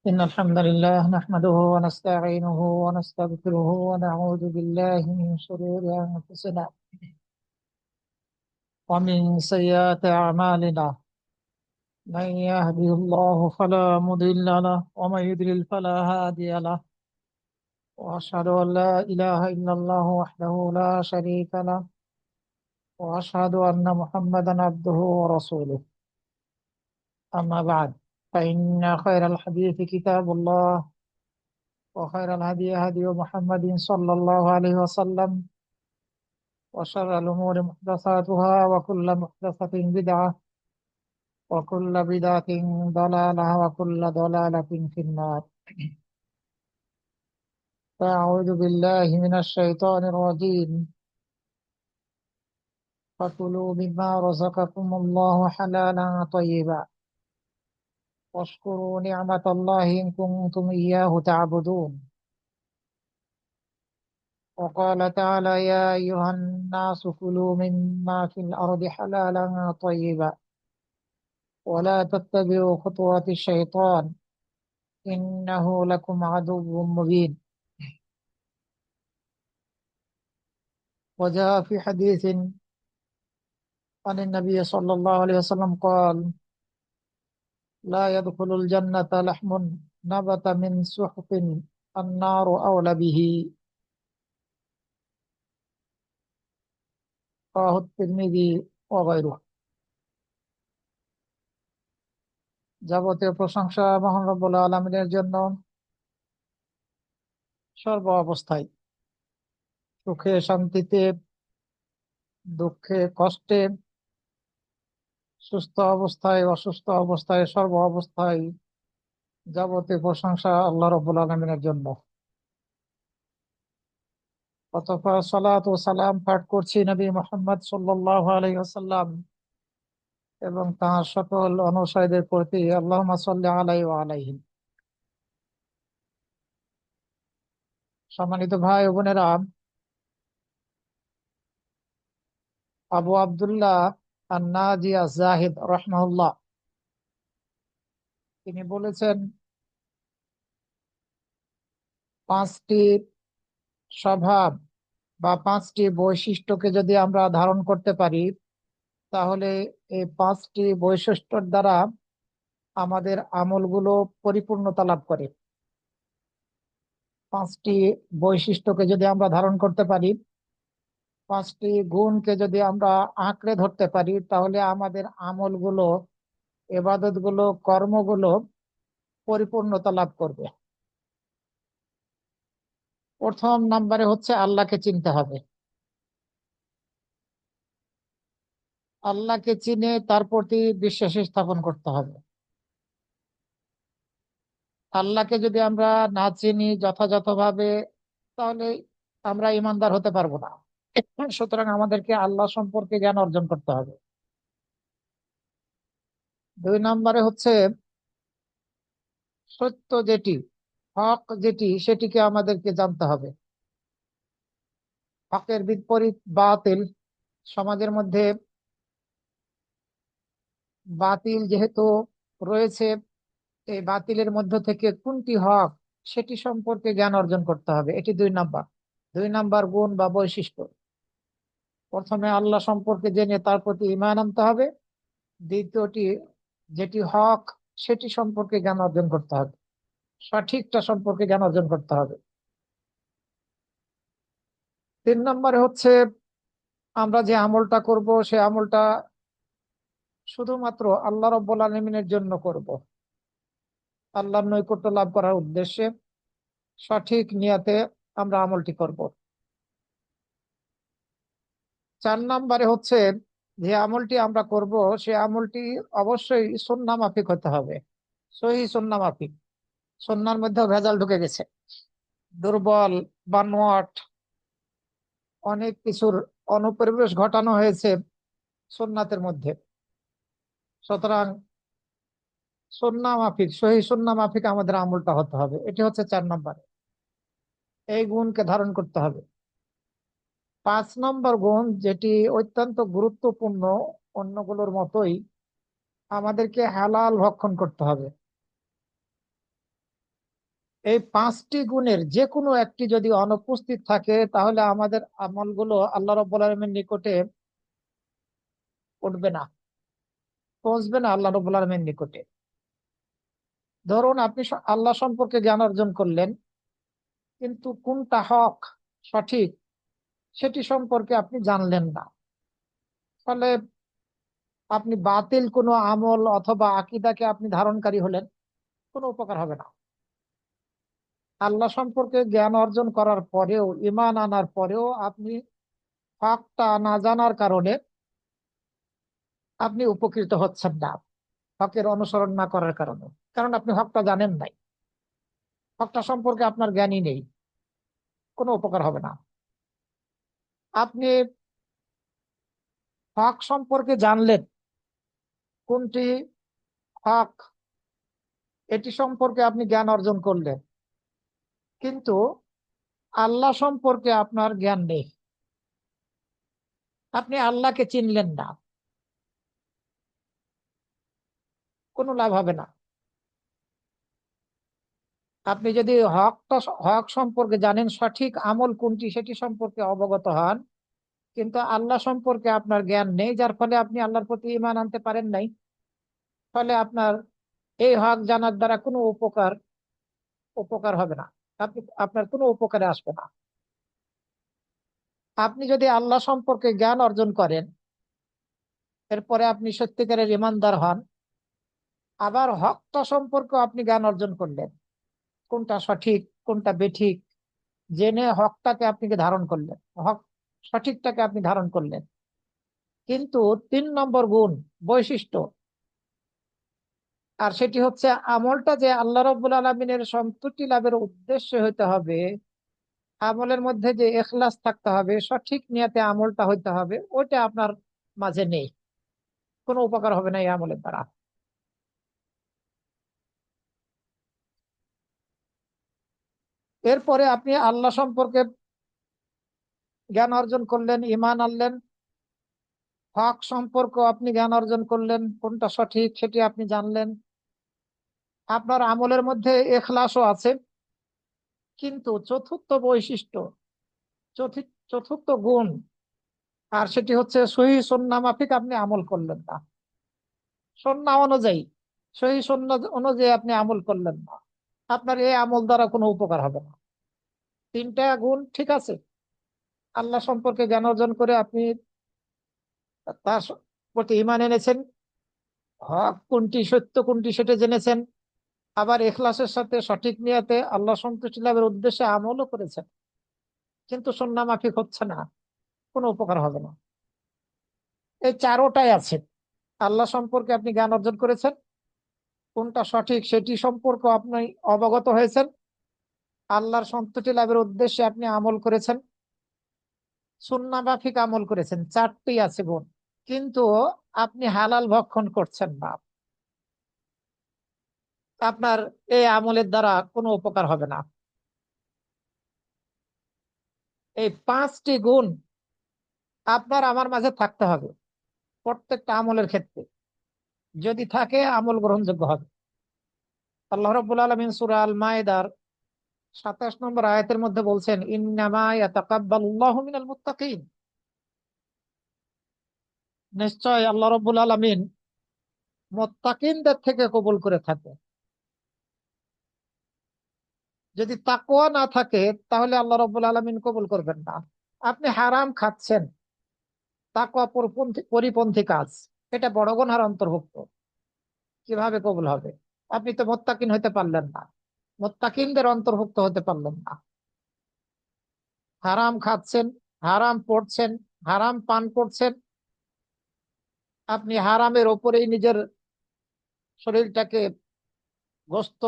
إن الحمد لله نحمده ونستعينه ونستغفره ونعوذ بالله من شرور أنفسنا ومن سيئات أعمالنا. من يهده الله فلا مضل له ومن يضلل فلا هادي له. وأشهد أن لا إله إلا الله وحده لا شريك له، وأشهد أن محمدا عبده ورسوله. أما بعد، فإن خير الحديث كتاب الله، وخير الهدي هدي محمد صلى الله عليه وسلم، وشر الأمور محدثاتها، وكل محدثة بدعة، وكل بدعة ضلالة، وكل ضلالة في النار. فأعوذ بالله من الشيطان الرجيم. فكلوا مما رزقكم الله حلالا طيبا، واشكروا نعمة الله إن كنتم إياه تعبدون. وقال تعالى: يا أيها الناس كلوا مما في الأرض حلالا طيبا، ولا تتبعوا خطوات الشيطان، إنه لكم عدو مبين. وجاء في حديث عن النبي صلى الله عليه وسلم قال: لا يدخل الجنة لحم نبت من سحت، النار أولى به. رواه الترمذي وغيره। যাবতীয় প্রশংসা মহান রব্বুল আলামিনের জন্য সর্ব অবস্থায়, সুখে শান্তিতে, দুঃখে কষ্টে, সুস্থ অবস্থায় অসুস্থ অবস্থায়, সর্ব অবস্থায় যাবতীয় প্রশংসা আল্লাহ রব্বুল আলামিনের জন্য। অতঃপর সালাত ও সালাম পাঠ করছি নবী মুহাম্মদ সাল্লাল্লাহু আলাইহি ওয়াসাল্লাম এবং তাঁর সকল অনুসারীদের প্রতি। আল্লাহুম্মা সাল্লি আলাইহি ওয়া আলাইহিম। সম্মানিত ভাই ও বোনেরা, আবু আব্দুল্লাহ আন-নাজি আজ-জাহিদ রাহিমাহুল্লাহ তিনি বলেছেন, পাঁচটি স্বভাব বা পাঁচটি বৈশিষ্ট্যকে যদি আমরা ধারণ করতে পারি, তাহলে এই পাঁচটি বৈশিষ্ট্যের দ্বারা আমাদের আমলগুলো পরিপূর্ণতা লাভ করে। পাঁচটি বৈশিষ্ট্যকে যদি আমরা ধারণ করতে পারি, পাঁচটি গুণকে যদি আমরা আঁকড়ে ধরতে পারি, তাহলে আমাদের আমলগুলো, ইবাদতগুলো, কর্মগুলো পরিপূর্ণতা লাভ করবে। প্রথম নম্বরে হচ্ছে আল্লাহকে চিনতে হবে। আল্লাহকে চিনে তার প্রতি বিশ্বাস স্থাপন করতে হবে। আল্লাহকে যদি আমরা না চিনি যথাযথভাবে, তাহলে আমরা ইমানদার হতে পারবো না। সুতরাং আমাদেরকে আল্লাহ সম্পর্কে জ্ঞান অর্জন করতে হবে। দুই নম্বরে হচ্ছে সত্য যেটি, হক যেটি, সেটিকে আমাদেরকে জানতে হবে। হকের বিপরীত বাতিল। সমাজের মধ্যে বাতিল যেহেতু রয়েছে, এই বাতিলের মধ্য থেকে কোনটি হক সেটি সম্পর্কে জ্ঞান অর্জন করতে হবে। এটি দুই নাম্বার গুণ বা বৈশিষ্ট্য। প্রথমে আল্লাহ সম্পর্কে জেনে তার প্রতি ঈমান আনতে হবে। দ্বিতীয়টি, যেটি হক সেটি সম্পর্কে জ্ঞান অর্জন করতে হবে, সঠিকটা সম্পর্কে জ্ঞান অর্জন করতে হবে। তিন নম্বরে হচ্ছে আমরা যে আমলটা করব, সে আমলটা শুধুমাত্র আল্লাহ রাব্বুল আলামিনের জন্য করব, আল্লাহর নৈকট্য লাভ করার উদ্দেশ্যে সঠিক নিয়তে আমরা আমলটি করব। চার নম্বরে হচ্ছে যে আমলটি আমরা করব, সে আমলটি অবশ্যই সুন্নাহ মাফিক হতে হবে, সহিহ সুন্নাহ মাফিক। সুন্নাহর মধ্যেও ভেজাল ঢুকে গেছে, দুর্বল, বানোয়াট, অনেক কিছুর অনুপ্রবেশ ঘটানো হয়েছে সুন্নাতের মধ্যে। সুতরাং সুন্নাহ মাফিক, সহিহ সুন্নাহ মাফিক আমাদের আমলটা হতে হবে। এটি হচ্ছে 4 নম্বর। এই গুণকে ধারণ করতে হবে। 5 নম্বর গুণ, যেটি অত্যন্ত গুরুত্বপূর্ণ, অন্যগুলোর মতোই আমাদেরকে হালাল ভক্ষণ করতে হবে। এই পাঁচটি গুণের যে কোনো একটি যদি অনুপস্থিত থাকে তাহলে আমাদের আমলগুলো আল্লাহ রাব্বুল আলামিনের নিকটে উঠবে না, পৌঁছবে না আল্লাহ রাব্বুল আলামিনের নিকটে। ধরুন আপনি আল্লাহ সম্পর্কে জ্ঞান অর্জন করলেন, কিন্তু কোনটা হক, সঠিক, সেটি সম্পর্কে আপনি জানলেন না। ফলে আপনি বাতিল কোনো আমল অথবা আকীদাকে আপনি ধারণকারী হলেন, কোনো উপকার হবে না। আল্লাহ সম্পর্কে জ্ঞান অর্জন করার পরেও, ঈমান আনার পরেও আপনি হকটা না জানার কারণে আপনি উপকৃত হচ্ছেন না, হকের অনুসরণ না করার কারণে। কারণ আপনি হকটা জানেন নাই, হকটা সম্পর্কে আপনার জ্ঞানই নেই, কোনো উপকার হবে না। আপনি হক সম্পর্কে জানলেন, কোনটি হক এটি সম্পর্কে আপনি জ্ঞান অর্জন করলেন, কিন্তু আল্লাহ সম্পর্কে আপনার জ্ঞান নেই, আপনি আল্লাহকে চিনলেন না, কোনো লাভ হবে না। আপনি যদি হক সম্পর্কে জানেন, সঠিক আমল কোনটি সেটি সম্পর্কে অবগত হন, কিন্তু আল্লাহ সম্পর্কে আপনার জ্ঞান নেই, যার ফলে আপনি আল্লাহর প্রতি ঈমান আনতে পারেন নাই। ফলে আপনার এই হক জানার দ্বারা কোনো উপকার উপকার হবে না, আপনার কোনো উপকারে আসবে না। আপনি যদি আল্লাহ সম্পর্কে জ্ঞান অর্জন করেন, এরপরে আপনি সত্যিকারের ঈমানদার হন, আবার হকটা সম্পর্কে আপনি জ্ঞান অর্জন করলেন, কোনটা সঠিক কোনটা বেঠিক, জেনে হকটাকে আপনি ধারণ করলেন, হক সঠিকটাকে আপনি ধারণ করলেন। কিন্তু 3 নম্বর গুণ, বৈশিষ্ট্য, আর সেটি হচ্ছে আমলটা যে আল্লাহ রাব্বুল আলামিনের সন্তুষ্টি লাভের উদ্দেশ্য হইতে হবে, আমলের মধ্যে যে ইখলাস থাকতে হবে, সঠিক নিয়তে আমলটা হইতে হবে, ওইটা আপনার মাঝে নেই, কোনো উপকার হবে না এই আমলের দ্বারা। এরপরে আপনি আল্লাহ সম্পর্কে জ্ঞান অর্জন করলেন, ঈমান আনলেন, হক সম্পর্ক আপনি জ্ঞান অর্জন করলেন, কোনটা সঠিক সেটি আপনি জানলেন, আপনার আমলের মধ্যে ইখলাসও আছে। কিন্তু চতুর্থ বৈশিষ্ট্য, চতুর্থ গুণ, আর সেটি হচ্ছে সহি সুন্নাহ মাফিক আপনি আমল করলেন না, সুন্নাহ অনুযায়ী, সহি সুন্নাহ অনুযায়ী আপনি আমল করলেন না, আপনার এই আমল দ্বারা কোনো উপকার হবে না। 3টা গুণ ঠিক আছে, আল্লাহ সম্পর্কে জ্ঞান অর্জন করে আপনি তার প্রতি ঈমান এনেছেন, হক কোনটি সত্য কোনটি সেটা জেনেছেন, আবার ইখলাসের সাথে সঠিক নিয়তে আল্লাহ সন্তুষ্টি লাভের উদ্দেশ্যে আমলও করেছেন, কিন্তু সুন্নাহ মাফিক হচ্ছে না, কোনো উপকার হবে না। এই চারোটাই আছে। আল্লাহ সম্পর্কে আপনি জ্ঞান অর্জন করেছেন, কোনটা সঠিক সেটি সম্পর্কে আপনি অবগত হয়েছেন, আল্লাহর সন্তুষ্টি লাভের উদ্দেশ্যে আপনি আমল করেছেন, সুন্নাহ মাফিক আমল করেছেন, 4টি আছে গুণ। কিন্তু আপনি হালাল ভক্ষণ করছেন না, আপনার এই আমলের দ্বারা কোনো উপকার হবে না। এই 5টি গুণ আপনার আমার মাঝে থাকতে হবে প্রত্যেকটা আমলের ক্ষেত্রে, যদি থাকে আমল গ্রহণযোগ্য হবে। আল্লাহ রাব্বুল আলামিন সূরা আল মায়েদার 27 নম্বর আয়াতের মধ্যে বলছেন, ইন্নামা ইয়াতাকাব্বালুল্লাহু মিনাল মুত্তাকিন, নিশ্চয় আল্লাহ রাব্বুল আলামিন মুত্তাকিনদের থেকে কবুল করে থাকে। যদি তাকওয়া না থাকে তাহলে আল্লাহ রাব্বুল আলামিন কবুল করবেন না। আপনি হারাম খাচ্ছেন, তাকওয়া পরিপন্থী কাজ, এটা বড় গুনার অন্তর্ভুক্ত, কিভাবে কবুল হবে? আপনি তো মুত্তাকিন হতে পারলেন না, মুত্তাকিনদের অন্তর্ভুক্ত হতে পারলেন না। হারাম খাচ্ছেন, হারাম পড়ছেন, হারাম পান করছেন, আপনি হারামের ওপরেই নিজের শরীরটাকে, গোস্ত,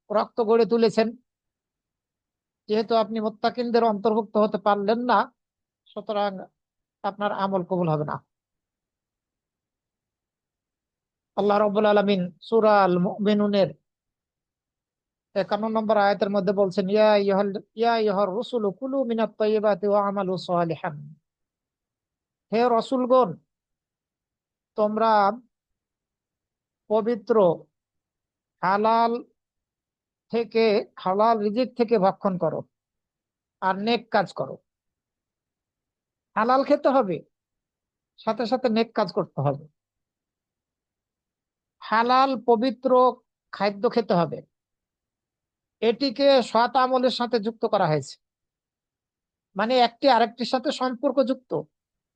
রক্ত গড়ে তুলেছেন। যেহেতু আপনি মুত্তাকিনদের অন্তর্ভুক্ত হতে পারলেন না, সুতরাং আপনার আমল কবুল হবে না। আল্লাহ রাব্বুল আলামিন সূরা আল মুমিনুনের 51 নম্বর আয়াতের মধ্যে বলছেন, ইয়া আইয়ুহার রাসূলু কুলু মিনাত তাইয়্যিবাতি ওয়া আমালু সালিহান, হে রাসূলগণ, তোমরা পবিত্র, হালাল থেকে, হালাল রিজিক থেকে ভক্ষণ করো আর নেক কাজ করো। হালাল খেতে হবে, সাথে সাথে নেক কাজ করতে হবে। হালাল পবিত্র খাদ্য খেতে হবে, এটিকে সৎ আমলের সাথে যুক্ত করা হয়েছে। মানে একটি আরেকটির সাথে সম্পর্কযুক্ত,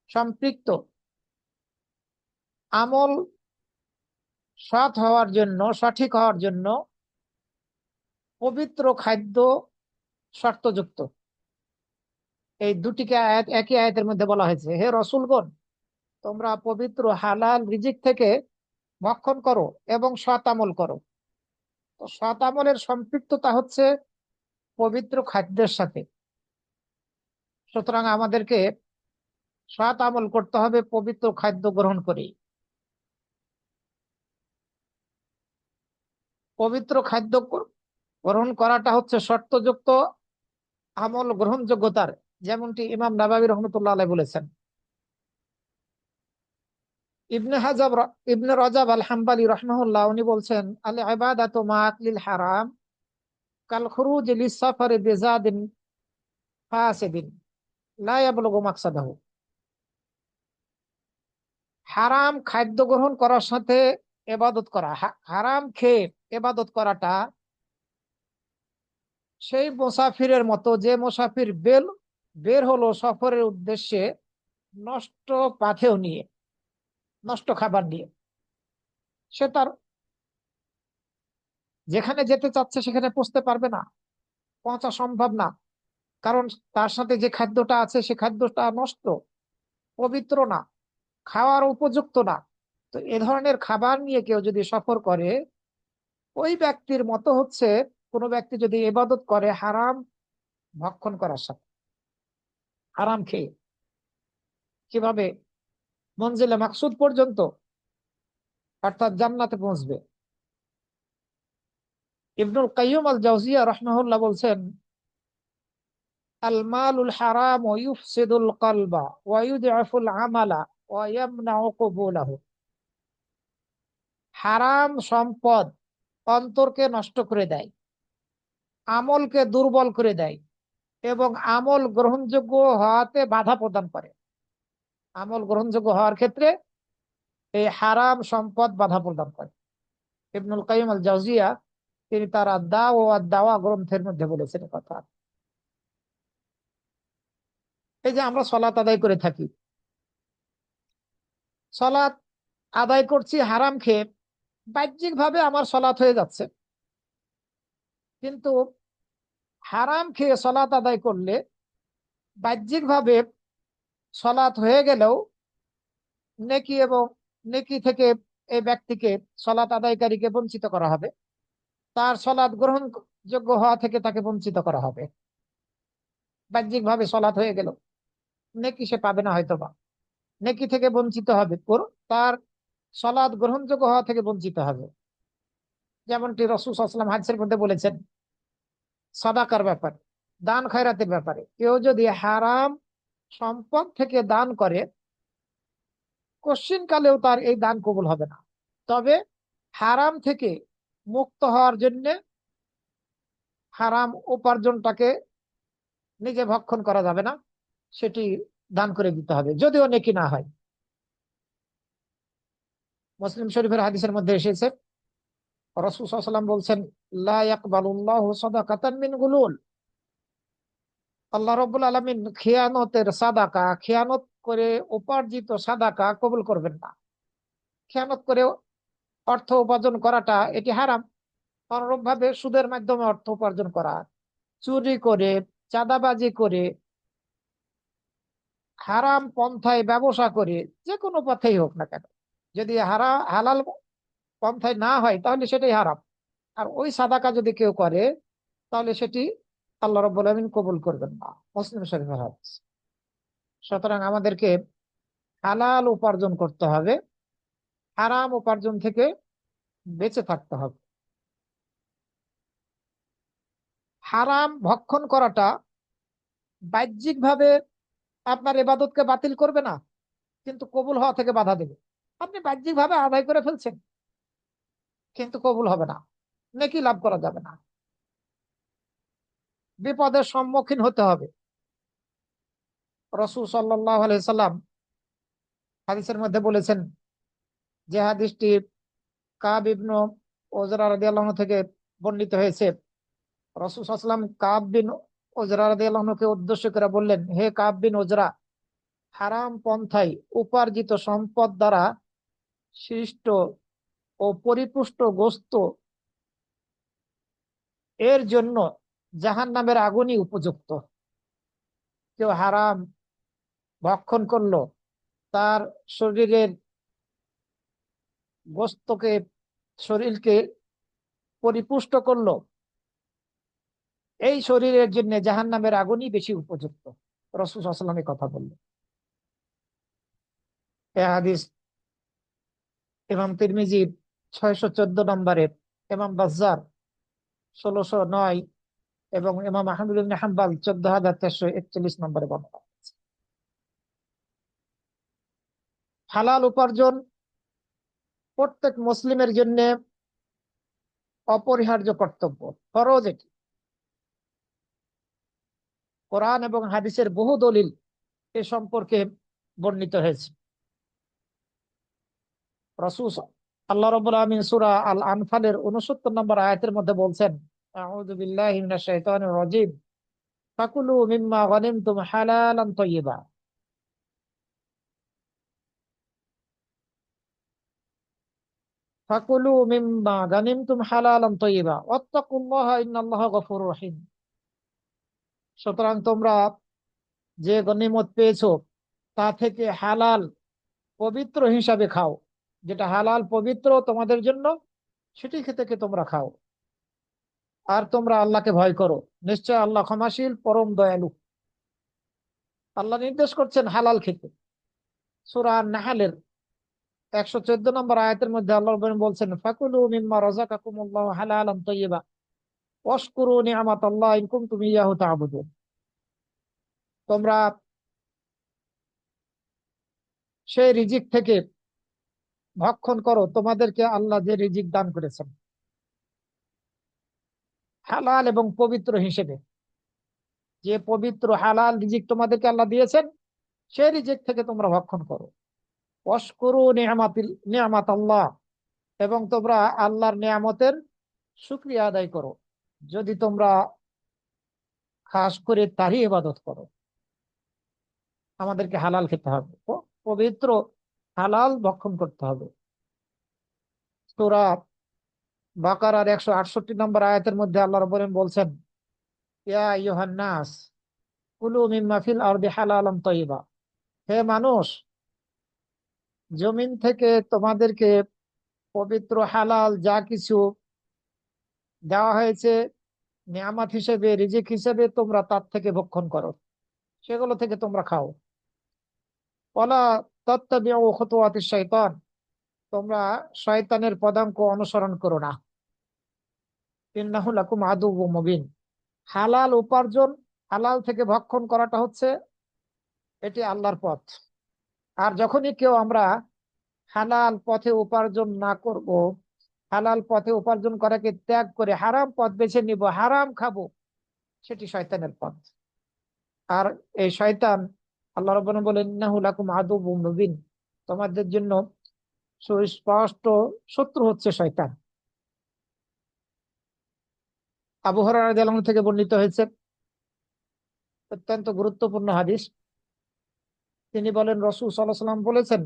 সম্পৃক্ত। আমল সৎ হওয়ার জন্য, সঠিক হওয়ার জন্য পবিত্র খাদ্য শর্তযুক্ত। এই দুটিকে আয়াত, একই আয়াতের মধ্যে বলা হয়েছে, হে রসুলগণ, তোমরা পবিত্র হালাল রিজিক থেকে ভক্ষণ করো এবং সৎ আমল করো। তো সৎ আমলের সম্পৃক্ততা হচ্ছে পবিত্র খাদ্যের সাথে। সুতরাং আমাদেরকে সৎ আমল করতে হবে পবিত্র খাদ্য গ্রহণ করে। পবিত্র খাদ্য গ্রহণ করাটা হচ্ছে শর্তযুক্ত আমল গ্রহণযোগ্যতার, যেমনটি ইমাম নাবাবী রহমতুল্লাহ আলাইহি বলেছেন। ইবনে রজাব আল হাম্বালি রাহমাহুল্লাহ উনি বলছেন, আল ইবাদাতু মা আকলিল হারাম কাল খুরুজ লিস সাফারি বিজাদিন ফাসিদিন লা ইয়াবলুগু মাকসাদাহু। হারাম খাদ্য গ্রহণ করার সাথে এবাদত করা, হারাম খেয়ে এবাদত করাটা সেই মুসাফিরের মতো, যে মুসাফির বের হলো সফরের উদ্দেশ্যে নষ্ট পাথেও নিয়ে, নষ্ট খাবার নিয়ে। সে তার যেখানে যেতে চাচ্ছে সেখানে পৌঁছতে পারবে না, পৌঁছা সম্ভব না। কারণ তার সাথে যে খাদ্যটা আছে সে খাদ্যটা নষ্ট, পবিত্র না, খাওয়ার উপযুক্ত না। তো এ ধরনের খাবার নিয়ে কেউ যদি সফর করে, ওই ব্যক্তির মতো হচ্ছে কোনো ব্যক্তি যদি ইবাদত করে হারাম ভক্ষণ করার সাথে, হারাম খেয়ে। কিভাবে? মঞ্জিলে মাকসুদ পর্যন্ত, অর্থাৎ জান্নাতে পৌঁছবে। ইবনুল কাইয়্যিম আল জাওজিয়া রাহমাহুল্লাহ বলছেন, আল মালুল হারাম ইউফসিদুল কলবা ওয়া ইউদআফুল আমালা ওয়া ইয়ামনাউ কবুলাহু। হারাম সম্পদ অন্তরকে নষ্ট করে দেয়, আমলকে দুর্বল করে দেয় এবং আমল গ্রহণযোগ্য হওয়াতে বাধা প্রদান করে। আমল গ্রহণযোগ্য হওয়ার ক্ষেত্রে এই হারাম সম্পদ বাধা প্রদান করে। ইবনুল কাইয়্যিম আল জাওজিয়া তিনি তার আদ-দা ও আদ-দাওয়া গ্রন্থের মধ্যে বলেছেন কথা। এই যে আমরা সলাত আদায় করে থাকি, সলাত আদায় করছি হারাম খেয়ে, বাহ্যিক ভাবে আমার সলাত হয়ে যাচ্ছে, কিন্তু হারাম খেয়ে সলাত আদায় করলে বাহ্যিক ভাবে সলাত হয়ে গেলেও নেকি এবং নেকি থেকে এই ব্যক্তিকে, সলাত আদায়কারীকে বঞ্চিত করা হবে, তার সলাত গ্রহণযোগ্য হওয়া থেকে তাকে বঞ্চিত করা হবে। বাহ্যিক ভাবে সলাত হয়ে গেল, নেকি সে পাবে না হয়তো বা, নেকি থেকে বঞ্চিত হবে, তার সলাত গ্রহণযোগ্য হওয়া থেকে বঞ্চিত হবে। যেমনটি রাসূল সাল্লাল্লাহু আলাইহি ওয়াসাল্লাম হাদিসের মধ্যে বলেছেন সাদাকার ব্যাপারে, দান খয়রাতের ব্যাপারে, কেউ যদি হারাম সম্পদ থেকে দান করে কশ্চিন কালেও তার এই দান কবুল হবে না। তবে হারাম থেকে মুক্ত হওয়ার জন্য হারাম উপার্জনটাকে নিজে ভক্ষণ করা যাবে না, সেটি দান করে দিতে হবে, যদিও নেকি না হয়। মুসলিম শরীফের হাদিসের মধ্যে এসেছে, রাসূল সাল্লাল্লাহু আলাইহি ওয়াসাল্লাম বলছেন, লা ইয়াকবালুল্লাহু সাদাকাতান মিন গুলুল। আল্লাহ রাব্বুল আলামিন খেয়ানতের সাদাকা, খেয়ানত করে উপার্জিত সাদাকা কবুল করবেন না। খেয়ানত করে অর্থ উপার্জন করাটা এটি হারাম। অনুরূপ ভাবে সুদের মাধ্যমে অর্থ উপার্জন করা, চুরি করে, চাঁদাবাজি করে, হারাম পন্থায় ব্যবসা করে, যে কোনো পথেই হোক না কেন, যদি হালাল পন্থায় না হয় তাহলে সেটাই হারাম। আর ওই সাদাকা যদি কেউ করে তাহলে সেটি আল্লাহ রাব্বুল আলামিন কবুল করবেন না। মুসলিম শরীফের হাদিস। সুতরাং আমাদেরকে হালাল উপার্জন করতে হবে, হারাম উপার্জন থেকে বেঁচে থাকতে হবে। হারাম ভক্ষণ করাটা বাহ্যিক ভাবে আপনার ইবাদতকে বাতিল করবে না, কিন্তু কবুল হওয়া থেকে বাধা দেবে। আপনি বাহ্যিক ভাবে আদায় করে ফেলছেন কিন্তু কবুল হবে না, নেকি লাভ করা যাবে না। বিপদের সম্মুখীন হতে হবে। রাসূল সাল্লাল্লাহু আলাইহি সাল্লাম হাদিসের মধ্যে বলেছেন, যে হাদিসটি কাব ইবনু ওজরা রাদিয়াল্লাহু আনহু থেকে বর্ণিত হয়েছে। রাসূল সাল্লাল্লাহু আলাইহি সাল্লাম কাব বিন ওজরা রাদিয়াল্লাহু আনহুকে উদ্দেশ্য করে বললেন, হে কাব বিন ওজরা, হারাম পন্থায় উপার্জিত সম্পদ দ্বারা সৃষ্ট ও পরিপুষ্ট গোস্ত এর জন্য জাহান্নামের আগুনই উপযুক্ত। কেউ হারাম ভক্ষণ করলো, তার শরীরের গোস্তকে, শরীরকে পরিপুষ্ট করলো, এই শরীরের জন্য জাহান্নামের আগুনই বেশি উপযুক্ত। রাসূল সাল্লাল্লাহু আলাইহি ওয়াসাল্লাম এই কথা বললেন। এই হাদিস ইমাম তিরমিজি 614 নম্বরে, ইমাম বাজ্জার 1609 এবং ইমাম আহমদ ইবনে হাম্বল 14441 নম্বরে বর্ণনা। হালাল উপার্জন প্রত্যেক মুসলিমের জন্য অপরিহার্য কর্তব্য, ফরজ। এটি কোরআন এবং হাদিসের বহু দলিল এ সম্পর্কে বর্ণিত হয়েছে। রাসূল আল্লাহ রাব্বুল আলামিন সূরা আল আনফালের 69 নম্বর আয়াতের মধ্যে বলছেন, আউযু বিল্লাহি মিনাশ শাইতানির রাজীম, ফাকুলু মিম্মা গানিমতুম হালালান তাইয়্যিবা, ফাকুলু মিম্মা গানিমতুম হালালান তাইয়্যিবা ওয়াত্তাকুল্লাহা ইন্নাল্লাহা গফুরুর রহিম। সুতরাং তোমরা যে গনিমত পেয়েছো তা থেকে হালাল পবিত্র হিসাবে খাও। যেটা হালাল পবিত্র তোমাদের জন্য, সেটি থেকে তোমরা খাও। আর তোমরা আল্লাহকে ভয় করো, নিশ্চয় আল্লাহ ক্ষমাশীল, পরম দয়ালু। আল্লাহ নির্দেশ করছেন হালাল খেতে। সূরা নাহলের 114 নম্বর আয়াতের মধ্যে আল্লাহ রাব্বুল বলছেন, ফাকুলু মিম্মা রাযাকাকুমুল্লাহু হালালান তাইয়্যিবা ওয়াশকুরু নি'মাতাল্লাহি ইন কুনতুম ইয়্যাহু তা'বুদুন। তোমরা সেই রিজিক থেকে ভক্ষণ করো, তোমাদেরকে আল্লাহ যে রিজিক দান করেছেন হালাল এবং পবিত্র হিসেবে। যে পবিত্র হালাল রিজিক তোমাদেরকে আল্লাহ দিয়েছেন, সেই রিজিক থেকে তোমরা ভক্ষণ করো। ওয়াশকুরু নি'মাত আল্লাহ, এবং তোমরা আল্লাহর নিয়ামতের শুকরিয়া আদায় করো, যদি তোমরা খাস করে তারই ইবাদত করো। আমাদেরকে হালাল খেতে হবে, পবিত্র হালাল ভক্ষণ করতে হবে। সূরা বাকারার 168 নম্বর আয়াতের মধ্যে আল্লাহ রাব্বুল আলামিন বলছেন, ইয়া আইয়ুহান নাস কুলু মিম্মা ফিল আরদি হালালান তাইয়্যিবা, হে মানুষ, জমিন থেকে তোমাদেরকে পবিত্র হালাল যা কিছু দেওয়া হয়েছে নিয়ামত হিসেবে, রিজিক হিসেবে, তোমরা তার থেকে ভক্ষণ করো, সেগুলো থেকে তোমরা খাও। ওয়ালা তাত্তাবিউ খুতুওয়াতিশ শাইতান, তোমরা শয়তানের পদাঙ্ক অনুসরণ করো না। ইন্নাহু লাকুম আদুউম মুবিন। হালাল উপার্জন, হালাল থেকে ভক্ষণ করাটা হচ্ছে এটি আল্লাহর পথ। আর যখনই কেউ আমরা হালাল পথে উপার্জন না করব, হালাল পথে উপার্জন করাকে ত্যাগ করে হারাম পথ বেছে নিব, হারাম খাবো, সেটি শয়তানের পথ। আর এই শয়তান, আল্লাহ রাব্বুল আলামিন বলেন, ইন্নাহু লাকুম আদুউম মুবিন, তোমাদের জন্য সুস্পষ্ট শত্রু হচ্ছে শয়তান। আবু হুরায়রা রাদিয়াল্লাহু আনহু থেকে বর্ণিত হয়েছে, অত্যন্ত গুরুত্বপূর্ণ হাদিস। তিনি বলেন, রাসূল সাল্লাল্লাহু আলাইহি ওয়াসাল্লাম বলেছেন,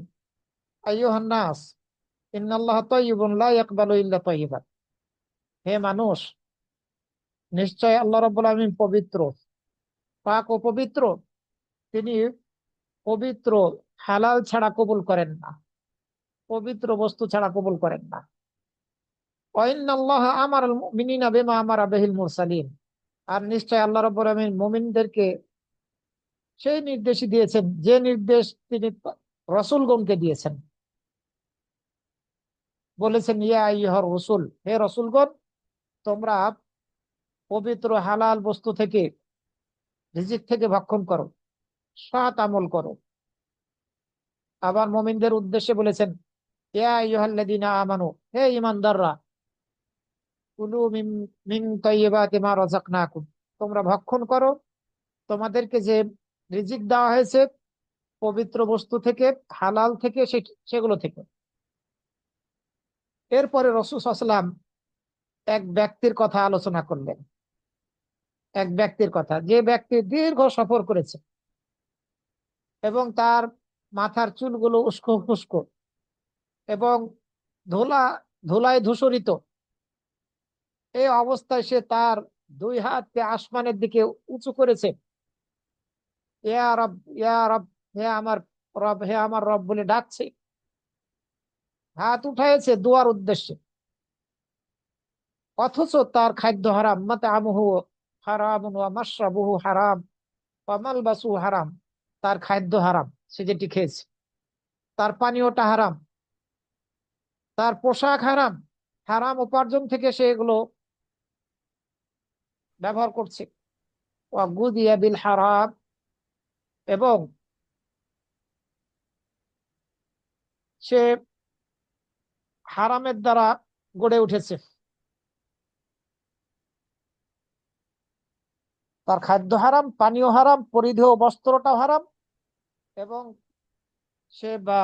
আইয়ুহান নাস ইন্নাল্লাহা তাইয়্যিবুন লা ইয়াকবালু ইল্লা তাইয়্যিবান, হে মানুষ, নিশ্চয় আল্লাহ রাব্বুল আলামিন পবিত্র, পাক ও পবিত্র। তিনি পবিত্র হালাল ছাড়া কবুল করেন না, পবিত্র বস্তু ছাড়া কবুল করেন না। ওয়া ইন্নাল্লাহা আমারাল মুমিনিনা বিমা আমারা বিহিল মুরসালিন, আর নিশ্চয় আল্লাহ রাব্বুল আলামিন মুমিনদেরকে সেই নির্দেশই দিয়েছেন যে নির্দেশ তিনি রাসূলগণকে দিয়েছেন। বলেছেন, ইয়া আইয়ুহার রাসূল, হে রাসূলগণ, তোমরা পবিত্র হালাল বস্তু থেকে, রিজিক থেকে ভক্ষণ করো, সৎ আমল করো। আবার মুমিনদের উদ্দেশ্যে বলেছেন, ইয়া আইয়ুহাল্লাযীনা আমানু, হে ঈমানদাররা, কুলু মিন তাইয়্যিবাতি মা রাযাকনাকুম, তোমরা ভক্ষণ করো তোমাদেরকে যে রিজিক দেওয়া হয়েছে পবিত্র বস্তু থেকে, হালাল থেকে, সেগুলো থেকে। এরপরে রাসূল সাল্লাল্লাহু আলাইহি ওয়াসাল্লাম এক ব্যক্তির কথা আলোচনা করলেন। এক ব্যক্তির কথা, যে ব্যক্তি দীর্ঘ সফর করেছে এবং তার মাথার চুলগুলো উস্কো খুস্কো এবং ধুলা ধুলায় ধূসরিত, এই অবস্থায় সে তার দুই হাতকে আসমানের দিকে উঁচু করেছে। ইয়া রব, ইয়া রব, হে আমার রব, হে আমার রব বলে ডাকছে, হাত উঠাইছে দোয়ার উদ্দেশ্যে। অথচ তার খাদ্য হারাম, মাতআমুহু হারামুন ওয়া মাশরাবুহু হারাম ওয়া মালবাসুহু হারাম। তার খাদ্য হারাম, সে যেটি খেয়েছে, তার পানীয়টা হারাম, তার পোশাক হারাম, হারাম উপার্জন থেকে সে এগুলো ব্যবহার করছে। ওয়া গুদিয়া বিল হারাম, এবং সে হারামের দ্বারা গড়ে উঠেছে। তার খাদ্য হারাম, পানীয় হারাম, পরিধেয় বস্ত্রটাও হারাম, এবং সে বা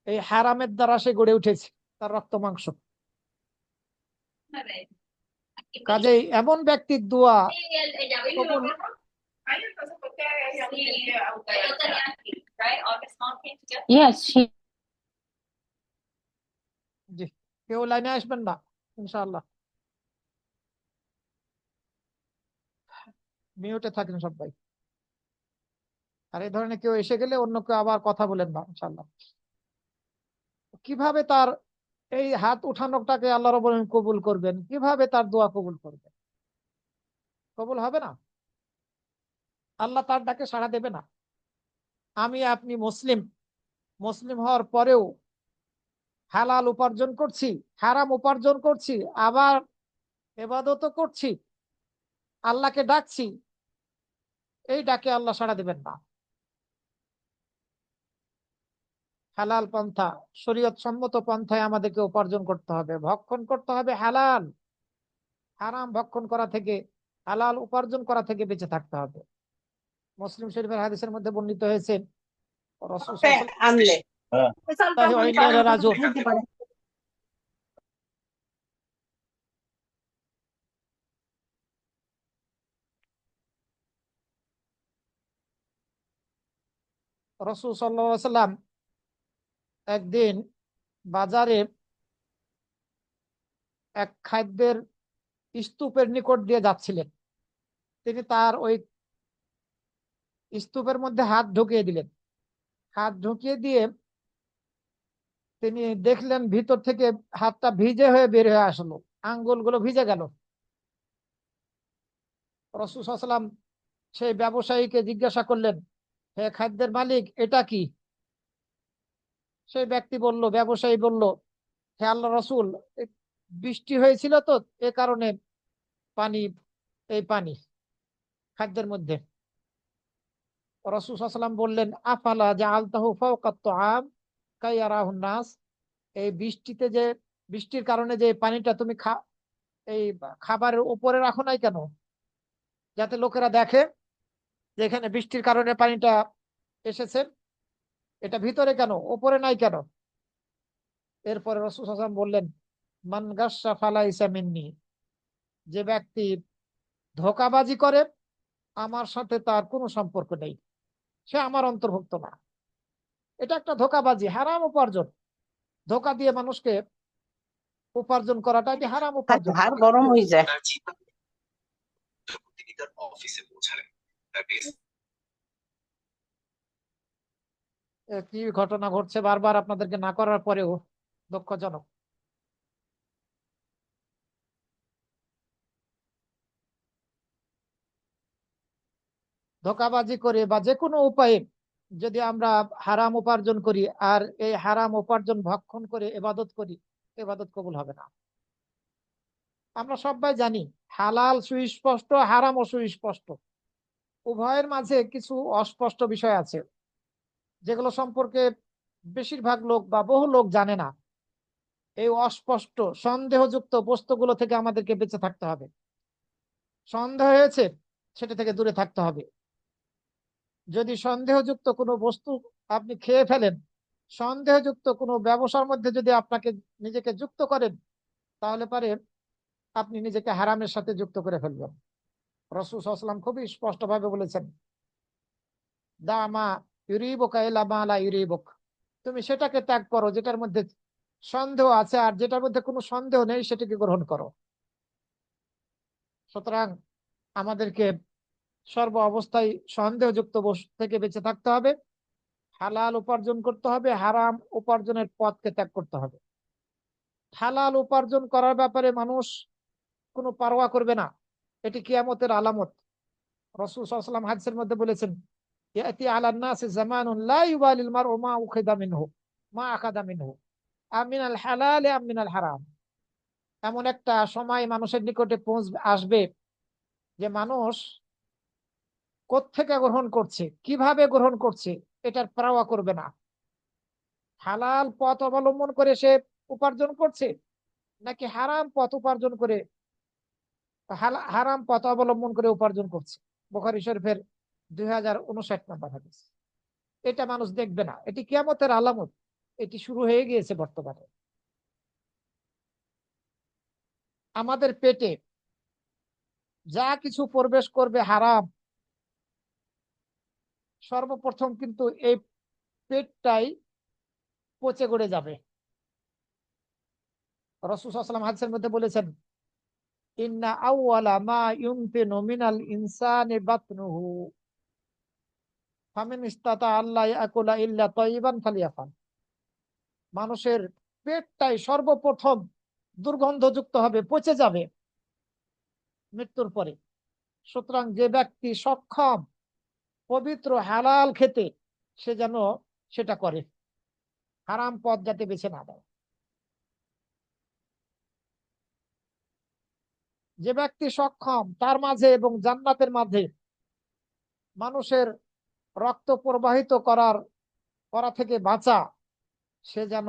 এই হারামের দ্বারা সে গড়ে উঠেছে, তার রক্ত মাংস। কাজেই এমন ব্যক্তির দোয়া কবুল। Yes, she. জি, কেউ লাইনে আসবেন না ইনশাআল্লাহ, মিউটে থাকেন সবাই। আর এই ধরনের কেউ এসে গেলে অন্য কেউ আবার কথা বলেন না ইনশাআল্লাহ। কিভাবে তার এই হাত উঠানোটাকে আল্লাহ রাব্বুল আলামিন কবুল করবেন, কিভাবে তার দোয়া কবুল করবেন? কবুল হবে না, আল্লাহ তার ডাকে সাড়া দেবে না। আমি আপনি মুসলিম, মুসলিম হওয়ার পরেও হালাল উপার্জন করছি, হারাম উপার্জন করছি, আবার ইবাদতও করছি, আল্লাহকে ডাকছি, এই ডাকে আল্লাহ সাড়া দেবেন না। হালাল পন্থা, শরীয়ত সম্মত পন্থায় আমাদেরকে উপার্জন করতে হবে, ভক্ষণ করতে হবে হালাল। হারাম ভক্ষণ করা থেকে, হালাল উপার্জন করা থেকে বেঁচে থাকতে হবে। মুসলিম শরীফের হাদিসের মধ্যে বর্ণিত হয়েছে, রাসূল আনলে সাল্লাল্লাহু আলাইহি রাজুল, রাসূল সাল্লাল্লাহু আলাইহি সাল্লাম একদিন বাজারে এক খাদ্যের স্তূপের নিকট দিয়ে যাচ্ছিলেন। তিনি তার ওই স্তূপের মধ্যে হাত ঢুকিয়ে দিলেন। হাত ঢুকিয়ে দিয়ে তিনি দেখলেন ভিতর থেকে হাতটা ভিজে হয়ে বের হয়ে আসলো, আঙ্গুলগুলো ভিজে গেল। রাসূল সাল্লাল্লাহু আলাইহি সাল্লাম সেই ব্যবসায়ীকে জিজ্ঞাসা করলেন, হে খাদ্যের মালিক, এটা কি? সেই ব্যক্তি বলল, ব্যবসায়ী বলল, হে আল্লাহ রাসূল, বৃষ্টি হয়েছিল তো এ কারণে পানি, এই পানি খাদ্যের মধ্যে। রাসূল সাল্লাল্লাহু আলাইহি সাল্লাম বললেন, আফালা জাআলতাহু ফাওকাত তুআম কাইয়ারাহুন নাস। এই বৃষ্টিতে যে, বৃষ্টির কারণে যে পানিটা তুমি এই খাবারের উপরে রাখো নাই কেন, যাতে লোকেরা দেখে যে এখানে বৃষ্টির কারণে পানিটা এসেছে, এটা ভিতরে কেন, উপরে নাই কেন? এরপরে রাসূল সাল্লাল্লাহু আলাইহি ওয়াসাল্লাম বললেন, মান গাসসা ফালাইসা মিন্নি। যে ব্যক্তি ধোঁকাবাজি করে আমার সাথে তার কোনো সম্পর্ক নেই, সে আমার অন্তর্ভুক্ত না। এটা একটা ধোঁকাবাজি, হারাম উপার্জন। ধোঁকা দিয়ে মানুষকে উপার্জন করাটা এটি হারাম উপার্জন। হাড় গরম হয়ে যায়। তিনি তার অফিসে পৌঁছালেন। তার ডেস্ক কি ঘটনা ঘটছে বারবার আপনাদেরকে না করার পরেও, দুঃখজনক। ধোঁকাবাজি করে বা যে কোনো উপায়ে যদি আমরা হারাম উপার্জন করি আর এই হারাম উপার্জন ভক্ষণ করে ইবাদত করি, ইবাদত কবুল হবে না। আমরা সবাই জানি হালাল সুস্পষ্ট, হারাম অসুস্পষ্ট। উভয়ের মাঝে কিছু অস্পষ্ট বিষয় আছে, যেগুলো সম্পর্কে বেশিরভাগ লোক বা বহু লোক জানে না। এই অস্পষ্ট সন্দেহযুক্ত বস্তুগুলো থেকে আমাদেরকে বেঁচে থাকতে হবে। সন্দেহ হয়েছে, সেটা থেকে দূরে থাকতে হবে। যদি সন্দেহযুক্ত কোনো বস্তু আপনি খেয়ে ফেলেন, সন্দেহযুক্ত কোনো ব্যবসার মধ্যে যদি আপনাকে নিজেকে যুক্ত করেন, তাহলে পারে আপনি নিজেকে হারামের সাথে যুক্ত করে ফেলবেন। রাসূল সাল্লাল্লাহু আলাইহি ওয়াসাল্লাম খুবই স্পষ্টভাবে বলেছেন, দা মা ইউরিবুকা ইলা মা লা ইউরিবুক, তুমি সেটাকে ত্যাগ করো যেটার মধ্যে সন্দেহ আছে, আর যেটার মধ্যে কোনো সন্দেহ নেই সেটাকে গ্রহণ করো। সুতরাং আমাদেরকে সর্ব অবস্থায় সন্দেহযুক্ত বস্তু থেকে বেঁচে থাকতে হবে, হালাল উপার্জন করতে হবে, হারাম উপার্জনের পথকে ত্যাগ করতে হবে। হালাল উপার্জন করার ব্যাপারে মানুষ কোনো পারোয়া করবে না, এটি কিয়ামতের আলামত। রাসূল সাল্লাল্লাহু আলাইহি ওয়াসাল্লাম হাদিসের মধ্যে বলেছেন, ইয়াতি আলান নাসি জামানুন লা ইউবালিল মারউ মা উখিদা মিনহু মা আখাদা মিনহু আমিনাল হালাল আমিনাল হারাম। এমন একটা সময় মানুষের নিকটে আসবে যে মানুষ কোত্থেকে গ্রহণ করছে, কিভাবে গ্রহণ করছে, এটার পারোয়া করবে না। হালাল পথ অবলম্বন করে সে উপার্জন করছে, নাকি হারাম পথ উপার্জন করে, হারাম পথ অবলম্বন করে উপার্জন করছে। বুখারী শরীফের 2059 নম্বর হাদিস। এটা মানুষ দেখবে না, এটি কিয়ামতের আলামত, এটি শুরু হয়ে গিয়েছে বর্তমানে। আমাদের পেটে যা কিছু প্রবেশ করবে হারাম, সর্বপ্রথম কিন্তু এই পেটটাই পচে গড়ে যাবে। রাসূল সাল্লাল্লাহু আলাইহি ওয়াসাল্লাম হাদিসের মধ্যে বলেছেন, ইন্না আউওয়ালা মা ইউনতিনু মিনাল ইনসানি বাতনুহু ফামিন ইসতাতা আল্লাহ ইয়াকুলা ইল্লা তাইয়িবান ফালিয়াফাল। মানুষের পেটটাই সর্বপ্রথম দুর্গন্ধযুক্ত হবে, পচে যাবে মৃত্যুর পরে। সুতরাং যে ব্যক্তি সক্ষম পবিত্র হালাল খেতে, সে যেন সেটা করে, হারাম পথ যাতে বেছে না দেয়। যে ব্যক্তি সক্ষম, তার মাঝে এবং জান্নাতের মাঝে মানুষের রক্ত প্রবাহিত করা থেকে বাঁচা, সে যেন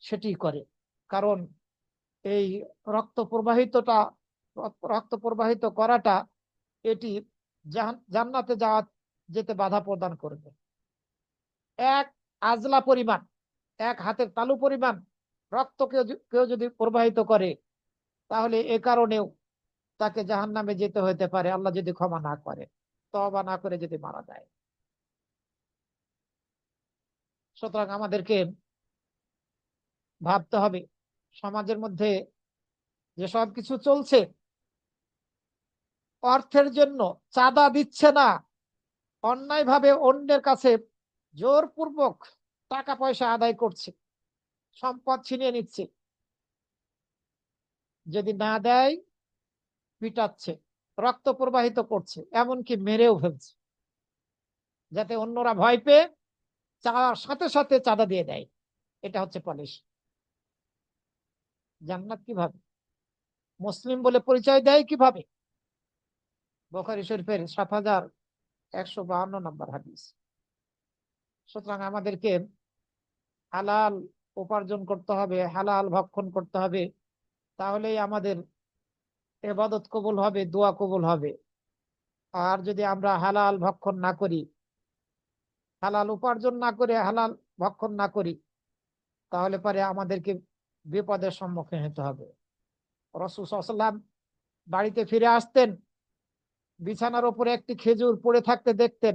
সেটি করে। কারণ এই রক্ত প্রবাহিতটা রক্ত প্রবাহিত করাটা, এটি জান্নাতে যেতে বাধা প্রদান করবে। এক আজলা পরিমাণ, এক হাতের তালু পরিমাণ রক্ত কেউ যদি প্রবাহিত করে, তাহলে এ কারণেও তাকে জাহান্নামে যেতে হতে পারে, আল্লাহ যদি ক্ষমা না করে, তওবা না করে যদি মারা যায়। সুতরাং আমাদেরকে ভাবতে হবে, সমাজের মধ্যে যে সব কিছু চলছে, অর্থের জন্য চাঁদা দিচ্ছে না, অন্যায়ভাবে অন্যের কাছে জোরপূর্বক টাকা পয়সা আদায় করছে, সম্পদ ছিনিয়ে নিচ্ছে, যদি না দেয় পিটাচ্ছে, রক্ত প্রবাহিত করছে, এমনকি মেরেও ফেলছে, যাতে অন্যরা ভয় পেয়ে চাওয়ার সাথে সাথে চাঁদা দিয়ে দেয়। এটা হচ্ছে পলিশ। জান্নাত কিভাবে, মুসলিম বলে পরিচয় দেয় কিভাবে? বুখারী শরীফের 7152 নম্বর হাদিস। সুতরাং আমাদেরকে হালাল উপার্জন করতে হবে, হালাল ভক্ষণ করতে হবে, তাহলেই আমাদের ইবাদত কবুল হবে, দোয়া কবুল হবে। আর যদি আমরা হালাল ভক্ষণ না করি, হালাল উপার্জন না করে, হালাল ভক্ষণ না করি, তাহলে পরে আমাদেরকে বিপদের সম্মুখীন হতে হবে। রাসূল সাল্লাল্লাহু আলাইহি ওয়াসাল্লাম বাড়িতে ফিরে আসতেন, বিছানার উপরে একটি খেজুর পড়ে থাকতে দেখতেন,